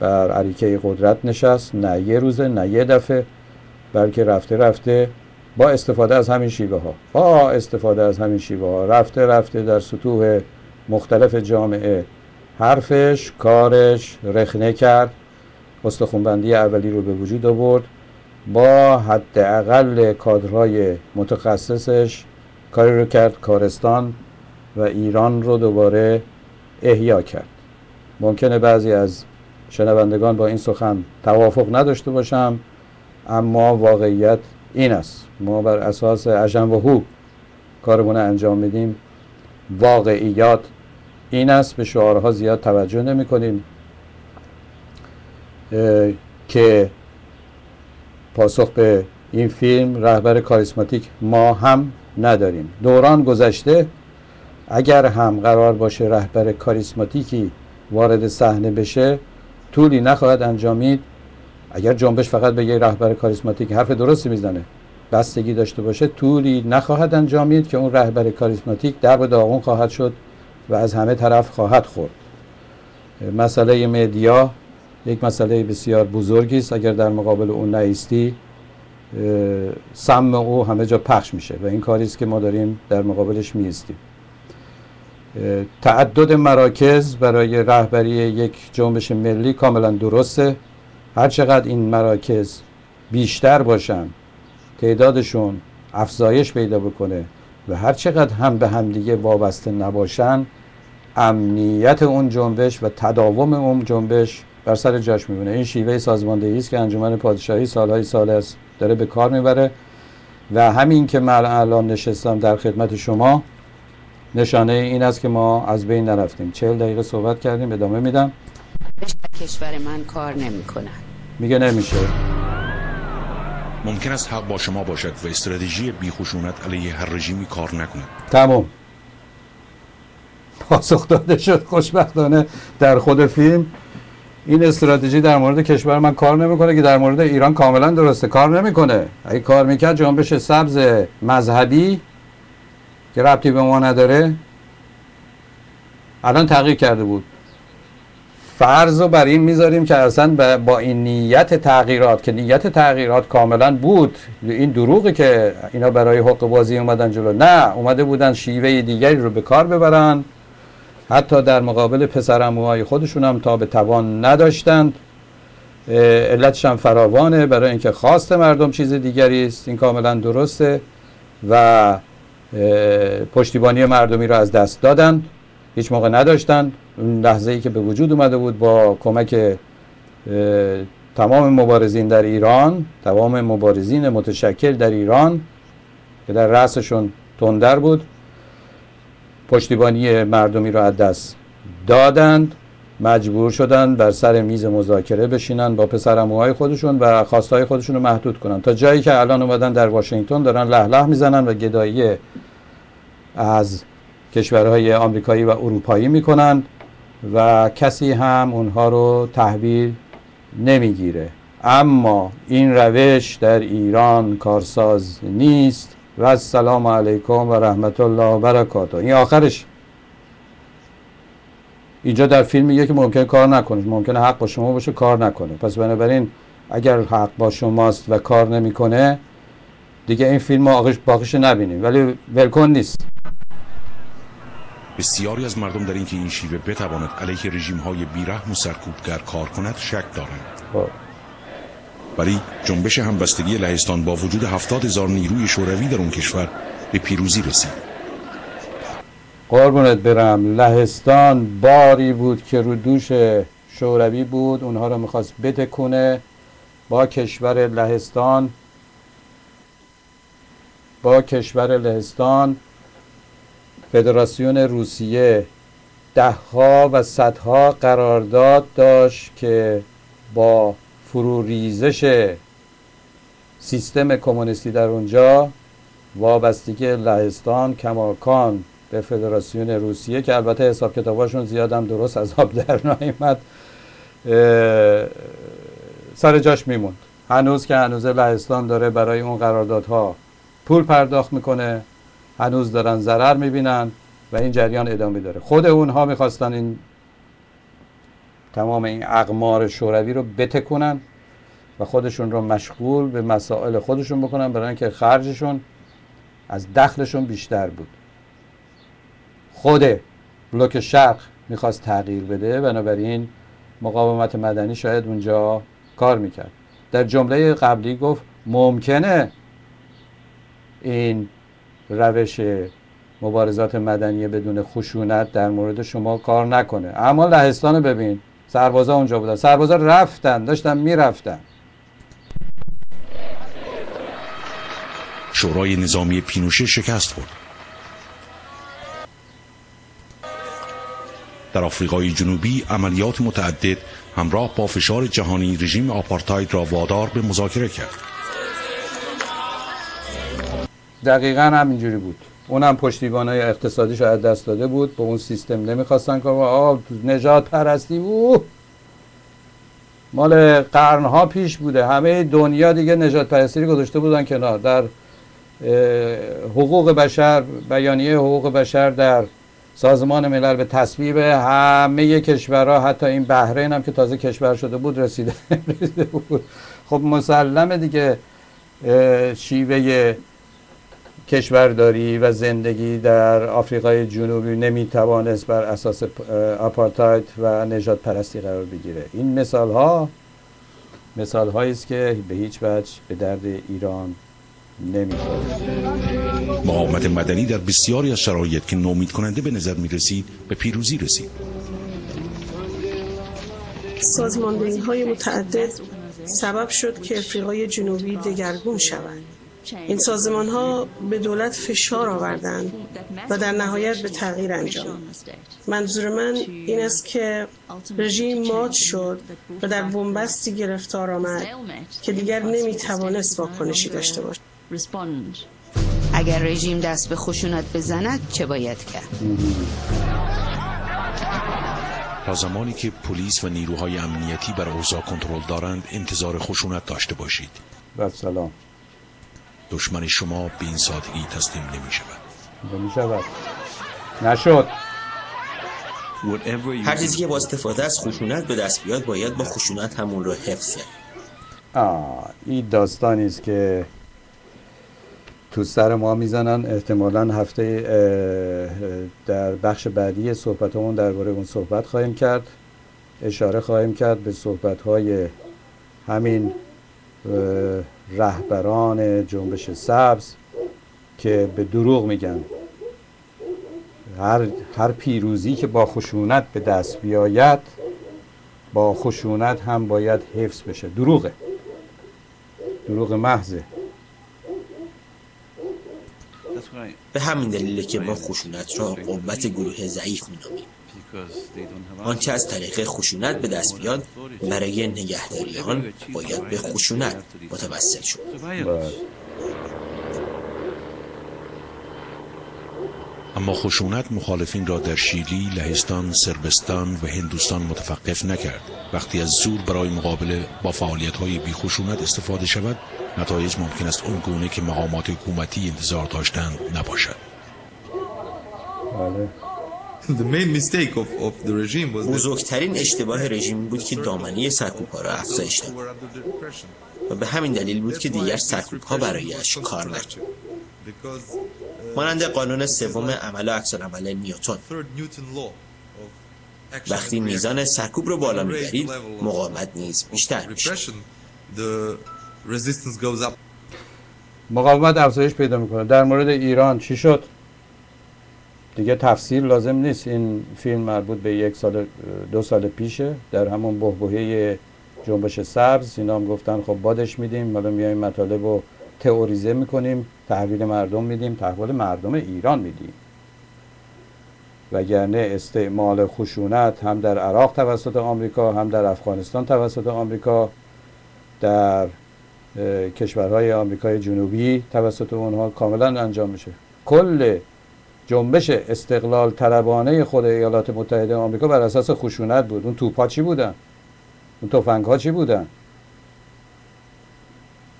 بر اریکه قدرت نشست، نه یه روزه نه یه دفعه، بلکه رفته رفته با استفاده از همین شیوه ها رفته در سطوح مختلف جامعه حرفش، کارش رخنه کرد، استخوان‌بندی اولی رو به وجود آورد، با حداقل کادرهای متخصصش کاری رو کرد کارستان و ایران رو دوباره احیا کرد. ممکنه بعضی از شنوندگان با این سخن توافق نداشته باشم، اما واقعیت این است. ما بر اساس عجم و هو کارمون انجام میدیم. واقعیات این است. به شعارها زیاد توجه نمی کنیم که پاسخ به این فیلم رهبر کاریسماتیک ما هم نداریم. دوران گذشته. اگر هم قرار باشه رهبر کاریسماتیکی وارد صحنه بشه، طولی نخواهد انجامید. اگر جنبش فقط به یک رهبر کاریسماتیک حرف درستی میزنه بستگی داشته باشه، طولی نخواهد انجامید که اون رهبر کاریسماتیک در به داغون خواهد شد و از همه طرف خواهد خورد. مسئله مدیا یک مسئله بسیار بزرگی است. اگر در مقابل اون نایستی سم او همه جا پخش میشه و این کاری است که ما داریم در مقابلش میایستیم. تعدد مراکز برای رهبری یک جنبش ملی کاملا درسته. هر چقدر این مراکز بیشتر باشن، تعدادشون افزایش پیدا بکنه و هر چقدر هم به همدیگه وابسته نباشن، امنیت اون جنبش و تداوم اون جنبش بر سر جاش میمونه. این شیوه سازماندهی است که انجمن پادشاهی سالهای سال است داره به کار میبره و همین که من الان نشستم در خدمت شما نشانه این است که ما از بین نرفتیم. 40 دقیقه صحبت کردیم، ادامه میدم. کشور من کار نمیکنن. میگه نمیشه. ممکن است حق با شما باشد و استراتژی بیخشونت علیه هر رژیمی کار نکند. تمام. پاسخ داده شد خوشبختانه در خود فیلم. این استراتژی در مورد کشور من کار نمیکنه که در مورد ایران کاملا درسته، کار نمیکنه. اگه کار میکرد جنبش سبز مذهبی که ربطی به ما نداره الان تغییر کرده بود. فرض رو بر این میذاریم که اصلا با این نیت تغییرات که نیت تغییرات کاملا بود، این دروغی که اینا برای حق بازی اومدن جلو، نه، اومده بودن شیوه دیگری رو به کار ببرن، حتی در مقابل پسرعموهای خودشون هم تا به توان نداشتند. علتش هم فراوانه، برای اینکه خواست مردم چیز دیگری است، این کاملا درسته و پشتیبانی مردمی رو از دست دادن، هیچ موقع نداشتن. اون لحظه‌ای که به وجود اومده بود با کمک تمام مبارزین در ایران، تمام مبارزین متشکل در ایران که در رأسشون تندر بود، پشتیبانی مردمی رو از دست دادند، مجبور شدن بر سر میز مذاکره بشینن با پسرعموهای خودشون و خواستهای خودشون رو محدود کنن، تا جایی که الان اومدن در واشنگتن دارن له له میزنن و گدایی از کشورهای آمریکایی و اروپایی میکنن و کسی هم اونها رو تحویل نمیگیره. اما این روش در ایران کارساز نیست و السلام علیکم و رحمت الله و برکاته. این آخرش. اینجا در فیلم میگه که ممکن کار نکنه، ممکنه حق با شما باشه کار نکنه. پس بنابراین اگر حق با شماست و کار نمیکنه دیگه این فیلم رو باقیش نبینیم، ولی ولکن نیست. بسیاری از مردم در اینکه این شیوه بتواند علیه رژیم‌های بیرحم و سرکوبگر کار کند شک دارند. ولی جنبش همبستگی لهستان با وجود 70,000 نیروی شوروی در اون کشور به پیروزی رسید. قربونت برم، لهستان باری بود که رو دوش شوروی بود، اونها رو میخواست بتکونه. با کشور لهستان فدراسیون روسیه دهها و صدها قرارداد داشت که با فروریزش سیستم کمونیستی در اونجا وابستگی لهستان کماکان به فدراسیون روسیه، که البته حساب کتاباشون زیادم درست از آب در نیامد، سر جاش میموند. هنوز که هنوز لهستان داره برای اون قراردادها پول پرداخت میکنه، هنوز دارن ضرر میبینن و این جریان ادامه داره. خود اونها میخواستن این تمام این اقمار شوروی رو بتکونن و خودشون رو مشغول به مسائل خودشون بکنن، برای اینکه خرجشون از دخلشون بیشتر بود. خود بلوک شرق میخواست تغییر بده، بنابراین مقاومت مدنی شاید اونجا کار میکرد. در جمله قبلی گفت ممکنه این روش مبارزات مدنی بدون خشونت در مورد شما کار نکنه. اما لهستان رو ببین، سربازا اونجا بودن، سربازا رفتن، داشتن میرفتن. شورای نظامی پینوشه شکست خورد. در آفریقای جنوبی عملیات متعدد همراه با فشار جهانی رژیم آپارتاید را وادار به مذاکره کرد. دقیقاً همینجوری بود. اونم پشتیبانای اقتصادیش رو از دست داده بود، با اون سیستم نمیخواستن کار. نجات پرستی مال قرنها پیش بوده. همه دنیا دیگه نجات پرستی رو گذاشته بودن کنار. در حقوق بشر، بیانیه حقوق بشر در سازمان ملل به تصویب همه کشورها، حتی این بحرین هم که تازه کشور شده بود رسیده بود. خب مسلمه دیگه شیوه کشورداری و زندگی در آفریقای جنوبی نمیتوانست بر اساس آپارتاید و نژاد پرستی قرار بگیره. این مثال هایی است که به هیچ وجه به درد ایران نمیخوره. مقاومت مدنی در بسیاری از شرایط که نومید کننده به نظر می رسید به پیروزی رسید. سازماندهی‌های متعدد سبب شد که آفریقای جنوبی دگرگون شود. این سازمان‌ها به دولت فشار آوردند و در نهایت به تغییر انجام. منظور من این است که رژیم مات شد و در بنبستی گرفتار آمد که دیگر نمی‌توانست واکنشی داشته باشد. اگر رژیم دست به خشونت بزند چه باید کرد؟ تا زمانی که پلیس و نیروهای امنیتی بر اوضاع کنترل دارند انتظار خشونت داشته باشید. و سلام. دشمن شما به این سادگی تسلیم نمی شود. نشد. هر چیزی که با استفاده از خشونت به دست بیاد باید با خشونت همون رو حفظ کرد. این داستانی است که تو سر ما میزنن. احتمالاً هفته در بخش بعدی صحبتمون درباره اون صحبت خواهیم کرد. اشاره خواهیم کرد به صحبت‌های همین رهبران جنبش سبز که به دروغ میگن هر پیروزی که با خشونت به دست بیاید با خشونت هم باید حفظ بشه. دروغ محضه. به همین دلیله که ما خشونت را قوت گروه ضعیف می‌نامیم. آنچه از طریق خشونت به دست بیاد برای نگهداری آن باید به خشونت متوسل شد. اما خشونت مخالفین را در شیلی، لهستان، صربستان و هندوستان متوقف نکرد. وقتی از زور برای مقابله با فعالیت‌های بی خشونت استفاده شود، نتایج ممکن است اونگونه که مقامات حکومتی انتظار داشتند نباشد. بزرگترین اشتباه رژیم بود که دامنه سرکوب‌ها را افزایش داد و به همین دلیل بود که دیگر سرکوب‌ها برایش کار نکرد. مانند قانون سوم عمل و عکس‌العمل نیوتن، وقتی میزان سرکوب رو بالا میبرید مقاومت نیز بیشتر میشه. مقاومت افزایش پیدا میکنه. در مورد ایران چی شد؟ دیگه تفسیر لازم نیست. این فیلم مربوط به 2 سال پیشه. در همون بحبوحه جنبش سبز اینا هم گفتن خب بادش میدیم، حالا میایم مطالب رو تئوریزه میکنیم، تحویل مردم میدیم، تحویل مردم ایران میدیم. وگرنه استعمال خشونت هم در عراق توسط آمریکا، هم در افغانستان توسط آمریکا، در کشورهای آمریکای جنوبی توسط اونها کاملا انجام میشه. کل جنبش استقلال طلبانه خود ایالات متحده آمریکا بر اساس خشونت بود. اون توپا چی بودن؟ اون تفنگ‌ها چی بودن؟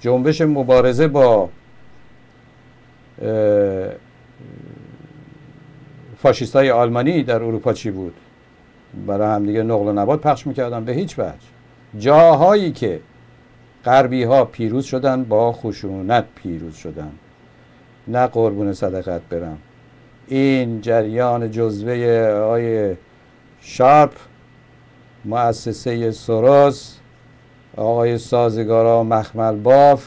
جنبش مبارزه با فاشیستای آلمانی در اروپا چی بود؟ برای هم دیگه نقل و نبات پخش میکردن. به هیچ وجه. جاهایی که غربی ها پیروز شدن با خشونت پیروز شدن. نه قربون صدقت برم. این جریان جزوه آقای شارپ، مؤسسه سوروس، آقای سازگارا مخمل باف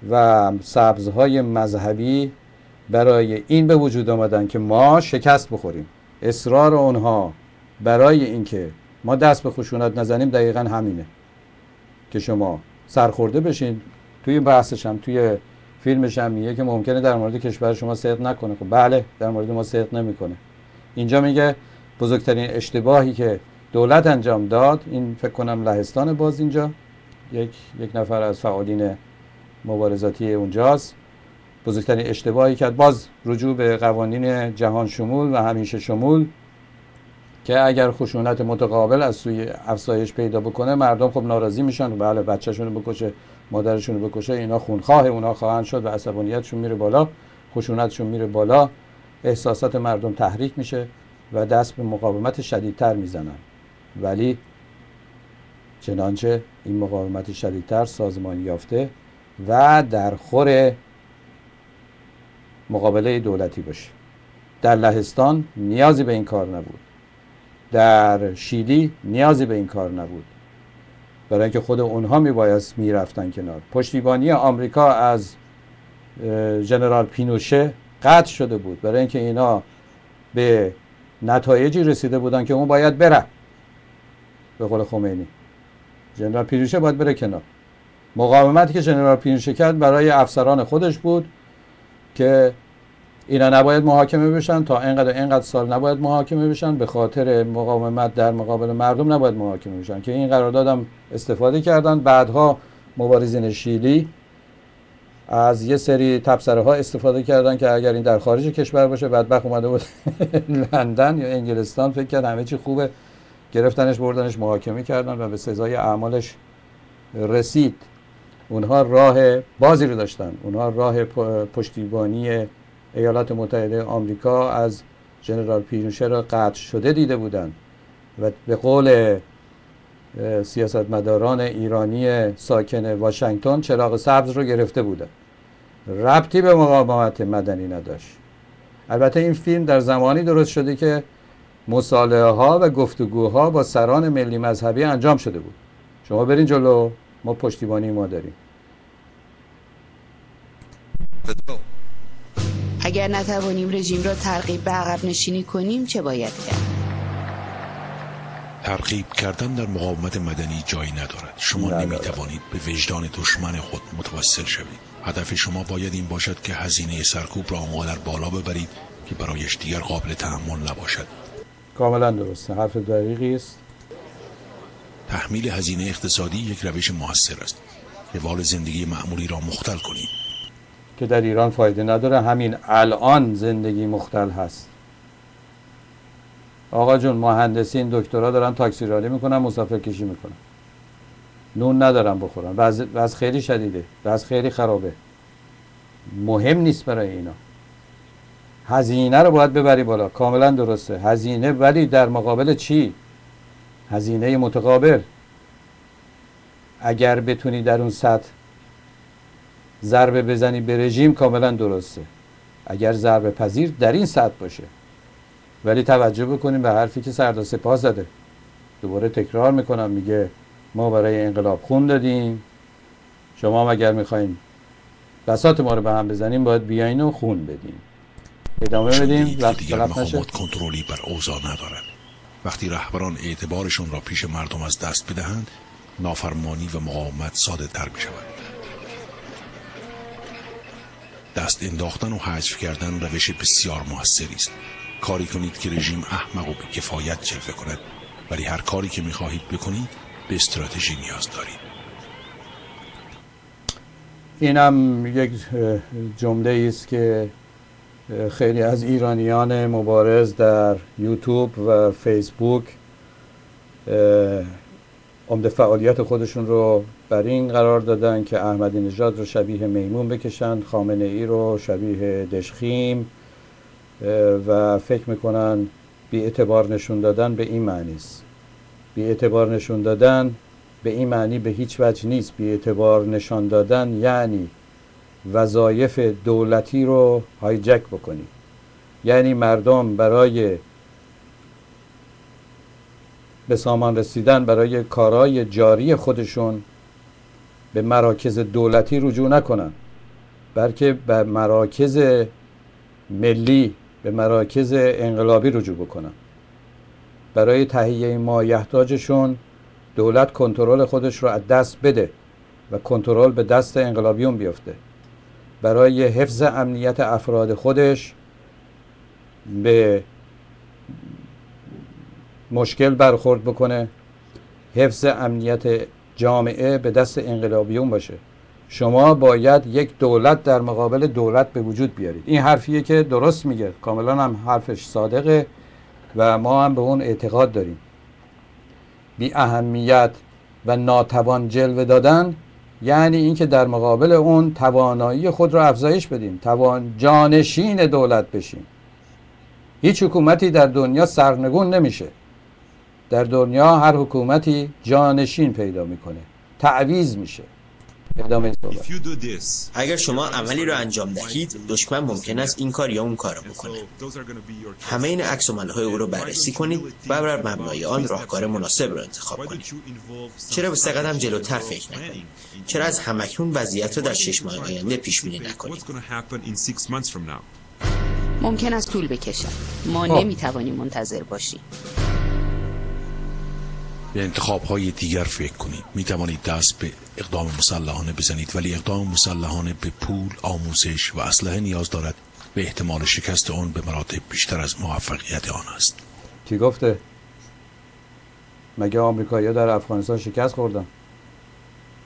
و سبزهای مذهبی برای این به وجود آمدن که ما شکست بخوریم. اصرار اونها برای اینکه ما دست به خشونت نزنیم دقیقا همینه که شما سرخورده بشین. توی بحثش هم توی فیلمش هم میگه که ممکنه در مورد کشور شما صدق نکنه. خب بله، در مورد ما صدق نمیکنه. اینجا میگه بزرگترین اشتباهی که دولت انجام داد، این فکر کنم لهستان، باز اینجا یک نفر از فعالین مبارزاتی اونجاست، بزرگترین اشتباهی کرد، باز رجوع به قوانین جهان شمول و همیشه شمول، که اگر خشونت متقابل از سوی افزایش پیدا بکنه مردم خب ناراضی میشن، بله بچه‌شون رو بکشه، مادرشون رو بکشه، اینا خونخواه اونا خواهند شد و عصبانیتشون میره بالا، خشونتشون میره بالا، احساسات مردم تحریک میشه و دست به مقاومت شدیدتر میزنن. ولی چنانچه این مقاومت شدیدتر سازمان یافته و در خور مقابله دولتی باشه. در لهستان نیازی به این کار نبود، در شیلی نیازی به این کار نبود، برای اینکه خود اونها میبایست میرفتن کنار. پشتیبانی آمریکا از ژنرال پینوشه قطع شده بود، برای اینکه اینا به نتایجی رسیده بودن که اون باید بره. به قول خمینی ژنرال پینوشه باید بره کنار. مقاومتی که ژنرال پینوشه کرد برای افسران خودش بود که اینا نباید محاکمه بشن، تا اینقدر سال نباید محاکمه بشن، به خاطر مقاومت در مقابل مردم نباید محاکمه بشن، که این قراردادم استفاده کردن. بعدها مبارزین شیلی از یه سری تبصره ها استفاده کردن که اگر این در خارج کشور باشه، بدبخت اومده بود لندن یا انگلستان، فکر کرد همه چی خوبه، گرفتنش بردنش محاکمه کردن و به سزای اعمالش رسید. اونها راه بازی رو داشتن، اونها راه پشتیبانی ایالات متحده آمریکا از ژنرال پینوشه را قطع شده دیده بودند و به قول سیاستمداران ایرانی ساکن واشنگتن چراغ سبز رو گرفته بودند. ربطی به مقاومت مدنی نداشت. البته این فیلم در زمانی درست شده که مصالحه ها و گفتگوها با سران ملی مذهبی انجام شده بود. شما برین جلو، ما پشتیبانی ما داریم. اگر نتوانیم رژیم را ترغیب به عقب نشینی کنیم چه باید کرد؟ ترغیب کردن در مقاومت مدنی جایی ندارد. شما نمیتوانید به وجدان دشمن خود متوسل شوید. هدف شما باید این باشد که هزینه سرکوب را آنقدر بالا ببرید که برایش دیگر قابل تحمل نباشد. کاملا درسته، حرف دقیقی است. تحمیل هزینه اقتصادی یک روش موثر است. روال زندگی معمولی را مختل کنید که در ایران فایده نداره. همین الان زندگی مختل هست. آقا جون، مهندسین دکترا دارن تاکسی رانی میکنن، مسافر کشی میکنن، نون ندارن بخورن، وضع خیلی شدیده، وضع خیلی خرابه. مهم نیست برای اینا. هزینه رو باید ببری بالا، کاملا درسته. هزینه، ولی در مقابل چی؟ هزینه متقابل. اگر بتونی در اون سطح ضربه بزنی به رژیم، کاملا درسته. اگر ضربه پذیر در این سطح باشه. ولی توجه بکنیم به حرفی که سردار سپاه زده. دوباره تکرار میکنم، میگه ما برای انقلاب خون دادیم، شما هم اگر میخواین بساط ما رو به هم بزنیم باید بیاین و خون بدیم. ادامه بدیم. وقتی مقاومت کنترلی بر اوضاع ندارد. وقتی رهبران اعتبارشون را پیش مردم از دست بدهند، نافرمانی و مقاومت ساده تر می شود. دست انداختن و حذف کردن روش بسیار موثری است. کاری کنید که رژیم احمق و بی‌کفایت جلوه کند، ولی هر کاری که می خواهید بکنید به استراتژی نیاز دارید. اینم یک جمله است که خیلی از ایرانیان مبارز در یوتیوب و فیسبوک عمده فعالیت خودشون رو بر این قرار دادن که احمدی نژاد رو شبیه میمون بکشن، خامنه ای رو شبیه دشخیم، و فکر میکنن بی اعتبار نشون دادن به این معنی است. بی اعتبار نشون دادن به این معنی به هیچ وجه نیست. بی اعتبار نشان دادن یعنی وظایف دولتی رو هایجک بکنی، یعنی مردم برای به سامان رسیدن، برای کارهای جاری خودشون به مراکز دولتی رجوع نکنن، بلکه به مراکز ملی، به مراکز انقلابی رجوع بکنن. برای تهیه مایحتاجشون دولت کنترل خودش رو از دست بده و کنترل به دست انقلابیون بیفته. برای حفظ امنیت افراد خودش به مشکل برخورد بکنه، حفظ امنیت جامعه به دست انقلابیون باشه. شما باید یک دولت در مقابل دولت به وجود بیارید. این حرفیه که درست میگه، کاملا هم حرفش صادقه و ما هم به اون اعتقاد داریم. بی اهمیت و ناتوان جلوه دادن یعنی اینکه در مقابل اون توانایی خود را افزایش بدیم، جانشین دولت بشیم. هیچ حکومتی در دنیا سرنگون نمیشه. در دنیا هر حکومتی جانشین پیدا میکنه، تعویض میشه. ادامه صحبت. اگر شما عملی را انجام دهید، دشمن ممکن است این کار یا اون کار را بکنه. همه این عکس العمل‌های او را بررسی کنید و بر مبنای آن راهکار مناسب را انتخاب کنید. چرا به 3 قدم جلوتر فکر نکنید؟ چرا از همکنون وضعیت را در 6 ماه آینده پیش بینی نکنید؟ ممکن است طول بکشد. ما نمیتوانیم منتظر باشیم. به انتخاب‌های دیگر فکر کنید. می توانید دست به اقدام مسلحانه بزنید، ولی اقدام مسلحانه به پول، آموزش و اسلحه نیاز دارد. به احتمال شکست آن به مراتب بیشتر از موفقیت آن است. کی گفته؟ مگه آمریکایی‌ها در افغانستان شکست خوردن؟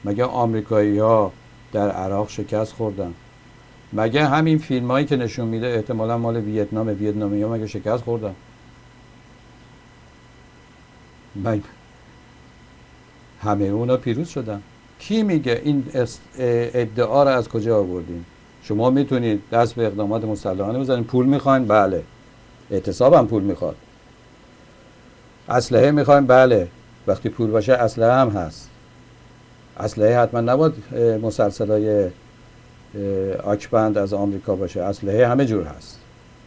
مگه آمریکایی‌ها در عراق شکست خوردن؟ مگه همین فیلمایی که نشون میده احتمالاً مال ویتنامی‌ها مگه شکست خوردن؟ همه اونا پیروز شدن. کی میگه این ادعا را از کجا آوردین؟ شما میتونید دست به اقدامات مسلحانه بزنید. پول میخواین؟ بله. اعتصاب هم پول میخواد. اسلحه میخواین؟ بله. وقتی پول باشه اسلحه هم هست. اسلحه حتما نباید مسلسلای آکبند از آمریکا باشه. اسلحه همه جور هست.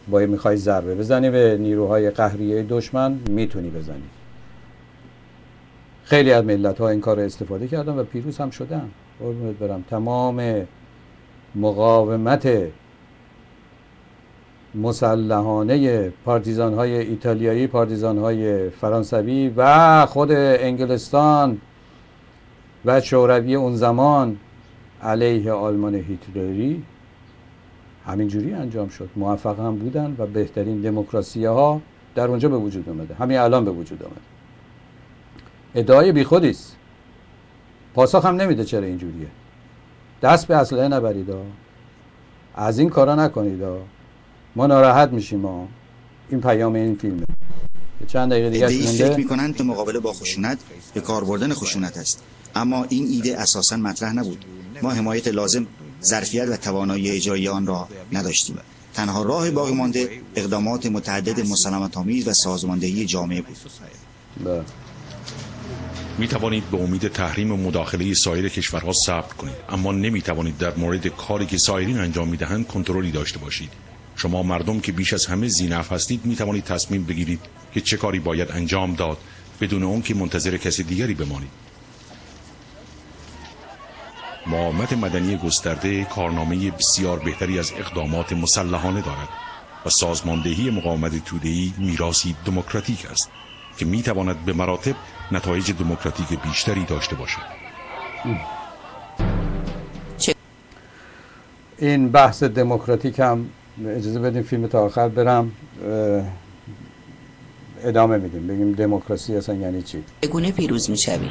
باید میخوای ضربه بزنی به نیروهای قهریه دشمن، میتونی بزنی. خیلی از ملت‌ها این کار رو استفاده کردن و پیروز هم شدن. قربونت برم. تمام مقاومت مسلحانه پارتیزان‌های ایتالیایی، پارتیزان‌های فرانسوی و خود انگلستان و شوروی اون زمان علیه آلمان هیتلری همینجوری انجام شد. موفق هم بودن و بهترین دموکراسی‌ها در اونجا به وجود اومده. همین الان به وجود اومده. ادعای بیخودی است. پاسخ هم نمیده چرا اینجوریه. دست به اسلحه نبرید. از این کارا نکنید. ما ناراحت میشیم. این پیام این فیلمه. چند دقیقه دیگه مونده. فکر میکنند که مقابله با خشونت به کار بردن خشونت است. اما این ایده اساساً مطرح نبود. ما حمایت لازم، ظرفیت و توانایی اجرایی آن را نداشتیم. تنها راه باقی مانده اقدامات متعدد مسالمت‌آمیز و سازماندهی جامعه بود. می توانید به امید تحریم و مداخله سایر کشورها صبر کنید، اما نمی توانید در مورد کاری که سایرین انجام می دهند کنترلی داشته باشید. شما مردم که بیش از همه ذی‌نفع هستید می توانید تصمیم بگیرید که چه کاری باید انجام داد بدون اون که منتظر کسی دیگری بمانید. مقاومت مدنی گسترده کارنامه بسیار بهتری از اقدامات مسلحانه دارد و سازماندهی مقاومت توده‌ای میراثی دموکراتیک است که می تواند به مراتب نتایج دموکراتیک بیشتری داشته باشد. این بحث دموکراتیک هم اجازه بدیم فیلم تا آخر برم ادامه میدیم، بگیم دموکراسی اصلا یعنی چی. چگونه پیروز میشوی؟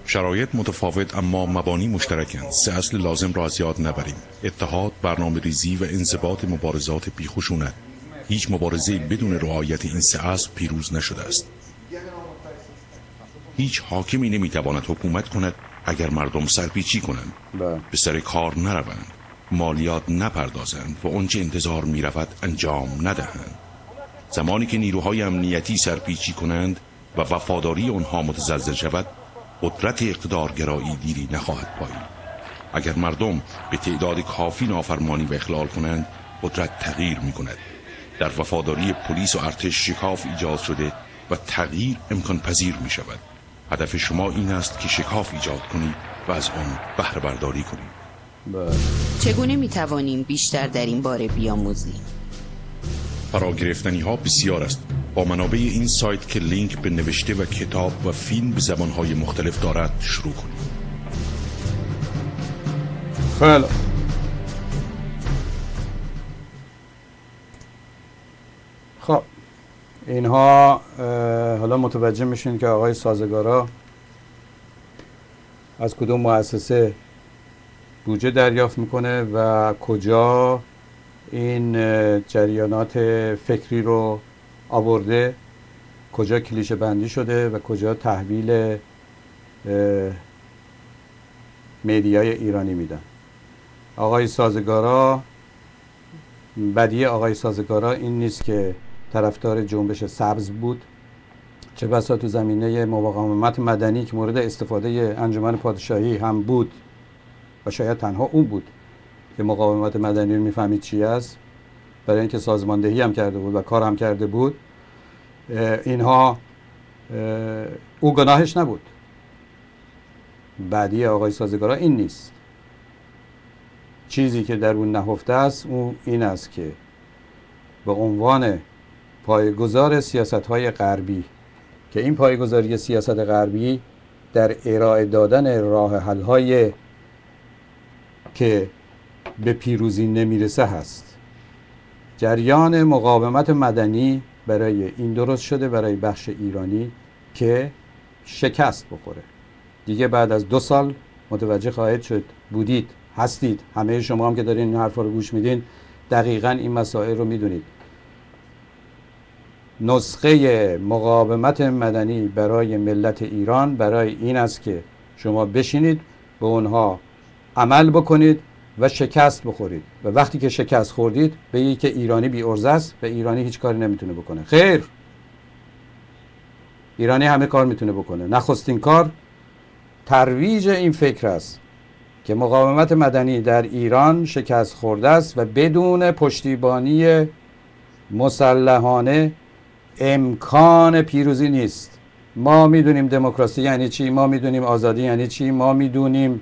شرایط متفاوت اما مبانی مشترکند. 3 اصل لازم را از یاد نبریم: اتحاد، برنامه‌ریزی و انضباط مبارزات بیخشونت. هیچ مبارزه بدون رعایت این 3 اصل پیروز نشده است. هیچ حاکمی نمیتواند حکومت کند اگر مردم سرپیچی کنند، به سر کار نروند، مالیات نپردازند و آنچه انتظار میرود انجام ندهند. زمانی که نیروهای امنیتی سرپیچی کنند و وفاداری آنها متزلزل شود، قدرت اقتدارگرایی دیری نخواهد پایید. اگر مردم به تعداد کافی نافرمانی و اخلال کنند، قدرت تغییر میکند. در وفاداری پلیس و ارتش شکاف ایجاد شده و تغییر امکان پذیر می شود. هدف شما این است که شکاف ایجاد کنید و از آن بهره برداری کنید. چگونه می توانیم بیشتر در این باره بیاموزیم؟ فرا گرفتنی ها بسیار است. با منابع این سایت که لینک به نوشته و کتاب و فیلم به زبانهای مختلف دارد شروع کنید. خیلی خب، اینها حالا متوجه میشین که آقای سازگارا از کدوم مؤسسه بودجه دریافت میکنه و کجا این جریانات فکری رو آورده، کجا کلیشه بندی شده و کجا تحویل مدیای ایرانی میدن. آقای سازگارا، بدیه آقای سازگارا این نیست که طرفدار جنبش سبز بود چه بسا تو زمینه مقاومت مدنی که مورد استفاده انجمن پادشاهی هم بود و شاید تنها اون بود که مقاومت مدنی رو میفهمید چی است، برای اینکه سازماندهی هم کرده بود و کار هم کرده بود، اینها او گناهش نبود. بعدی آقای سازگارا این نیست. چیزی که در اون نهفته است اون این است که به عنوان پایه‌گذار سیاست‌های غربی که این پایه‌گذاری سیاست غربی در ارائه دادن راه حل‌های که به پیروزی نمیرسه هست. جریان مقاومت مدنی برای این درست شده، برای بخش ایرانی که شکست بخوره. دیگه بعد از 2 سال متوجه خواهید شد، بودید، هستید، همه شما هم که دارین این حرفا رو گوش میدین دقیقاً این مسائل رو میدونید. نسخه مقاومت مدنی برای ملت ایران برای این است که شما بشینید به اونها عمل بکنید و شکست بخورید و وقتی که شکست خوردید بگید که ایرانی بی ارزه است و ایرانی هیچ کاری نمیتونه بکنه. خیر، ایرانی همه کار میتونه بکنه. نخستین کار ترویج این فکر است که مقاومت مدنی در ایران شکست خورده است و بدون پشتیبانی مسلحانه امکان پیروزی نیست. ما میدونیم دموکراسی یعنی چی، ما میدونیم آزادی یعنی چی، ما میدونیم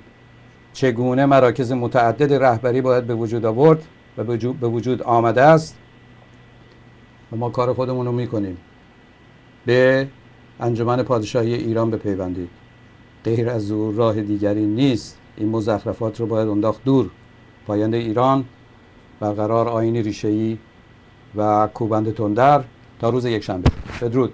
چگونه مراکز متعدد رهبری باید به وجود آورد و به وجود آمده است و ما کار خودمون رو میکنیم. به انجمن پادشاهی ایران بپیوندید، غیر از او راه دیگری نیست. این مزخرفات رو باید انداخت دور. پاینده ایران، برقرار آیین ریشه‌ای و کوبند تندر تا روز یکشنبه. بدرود.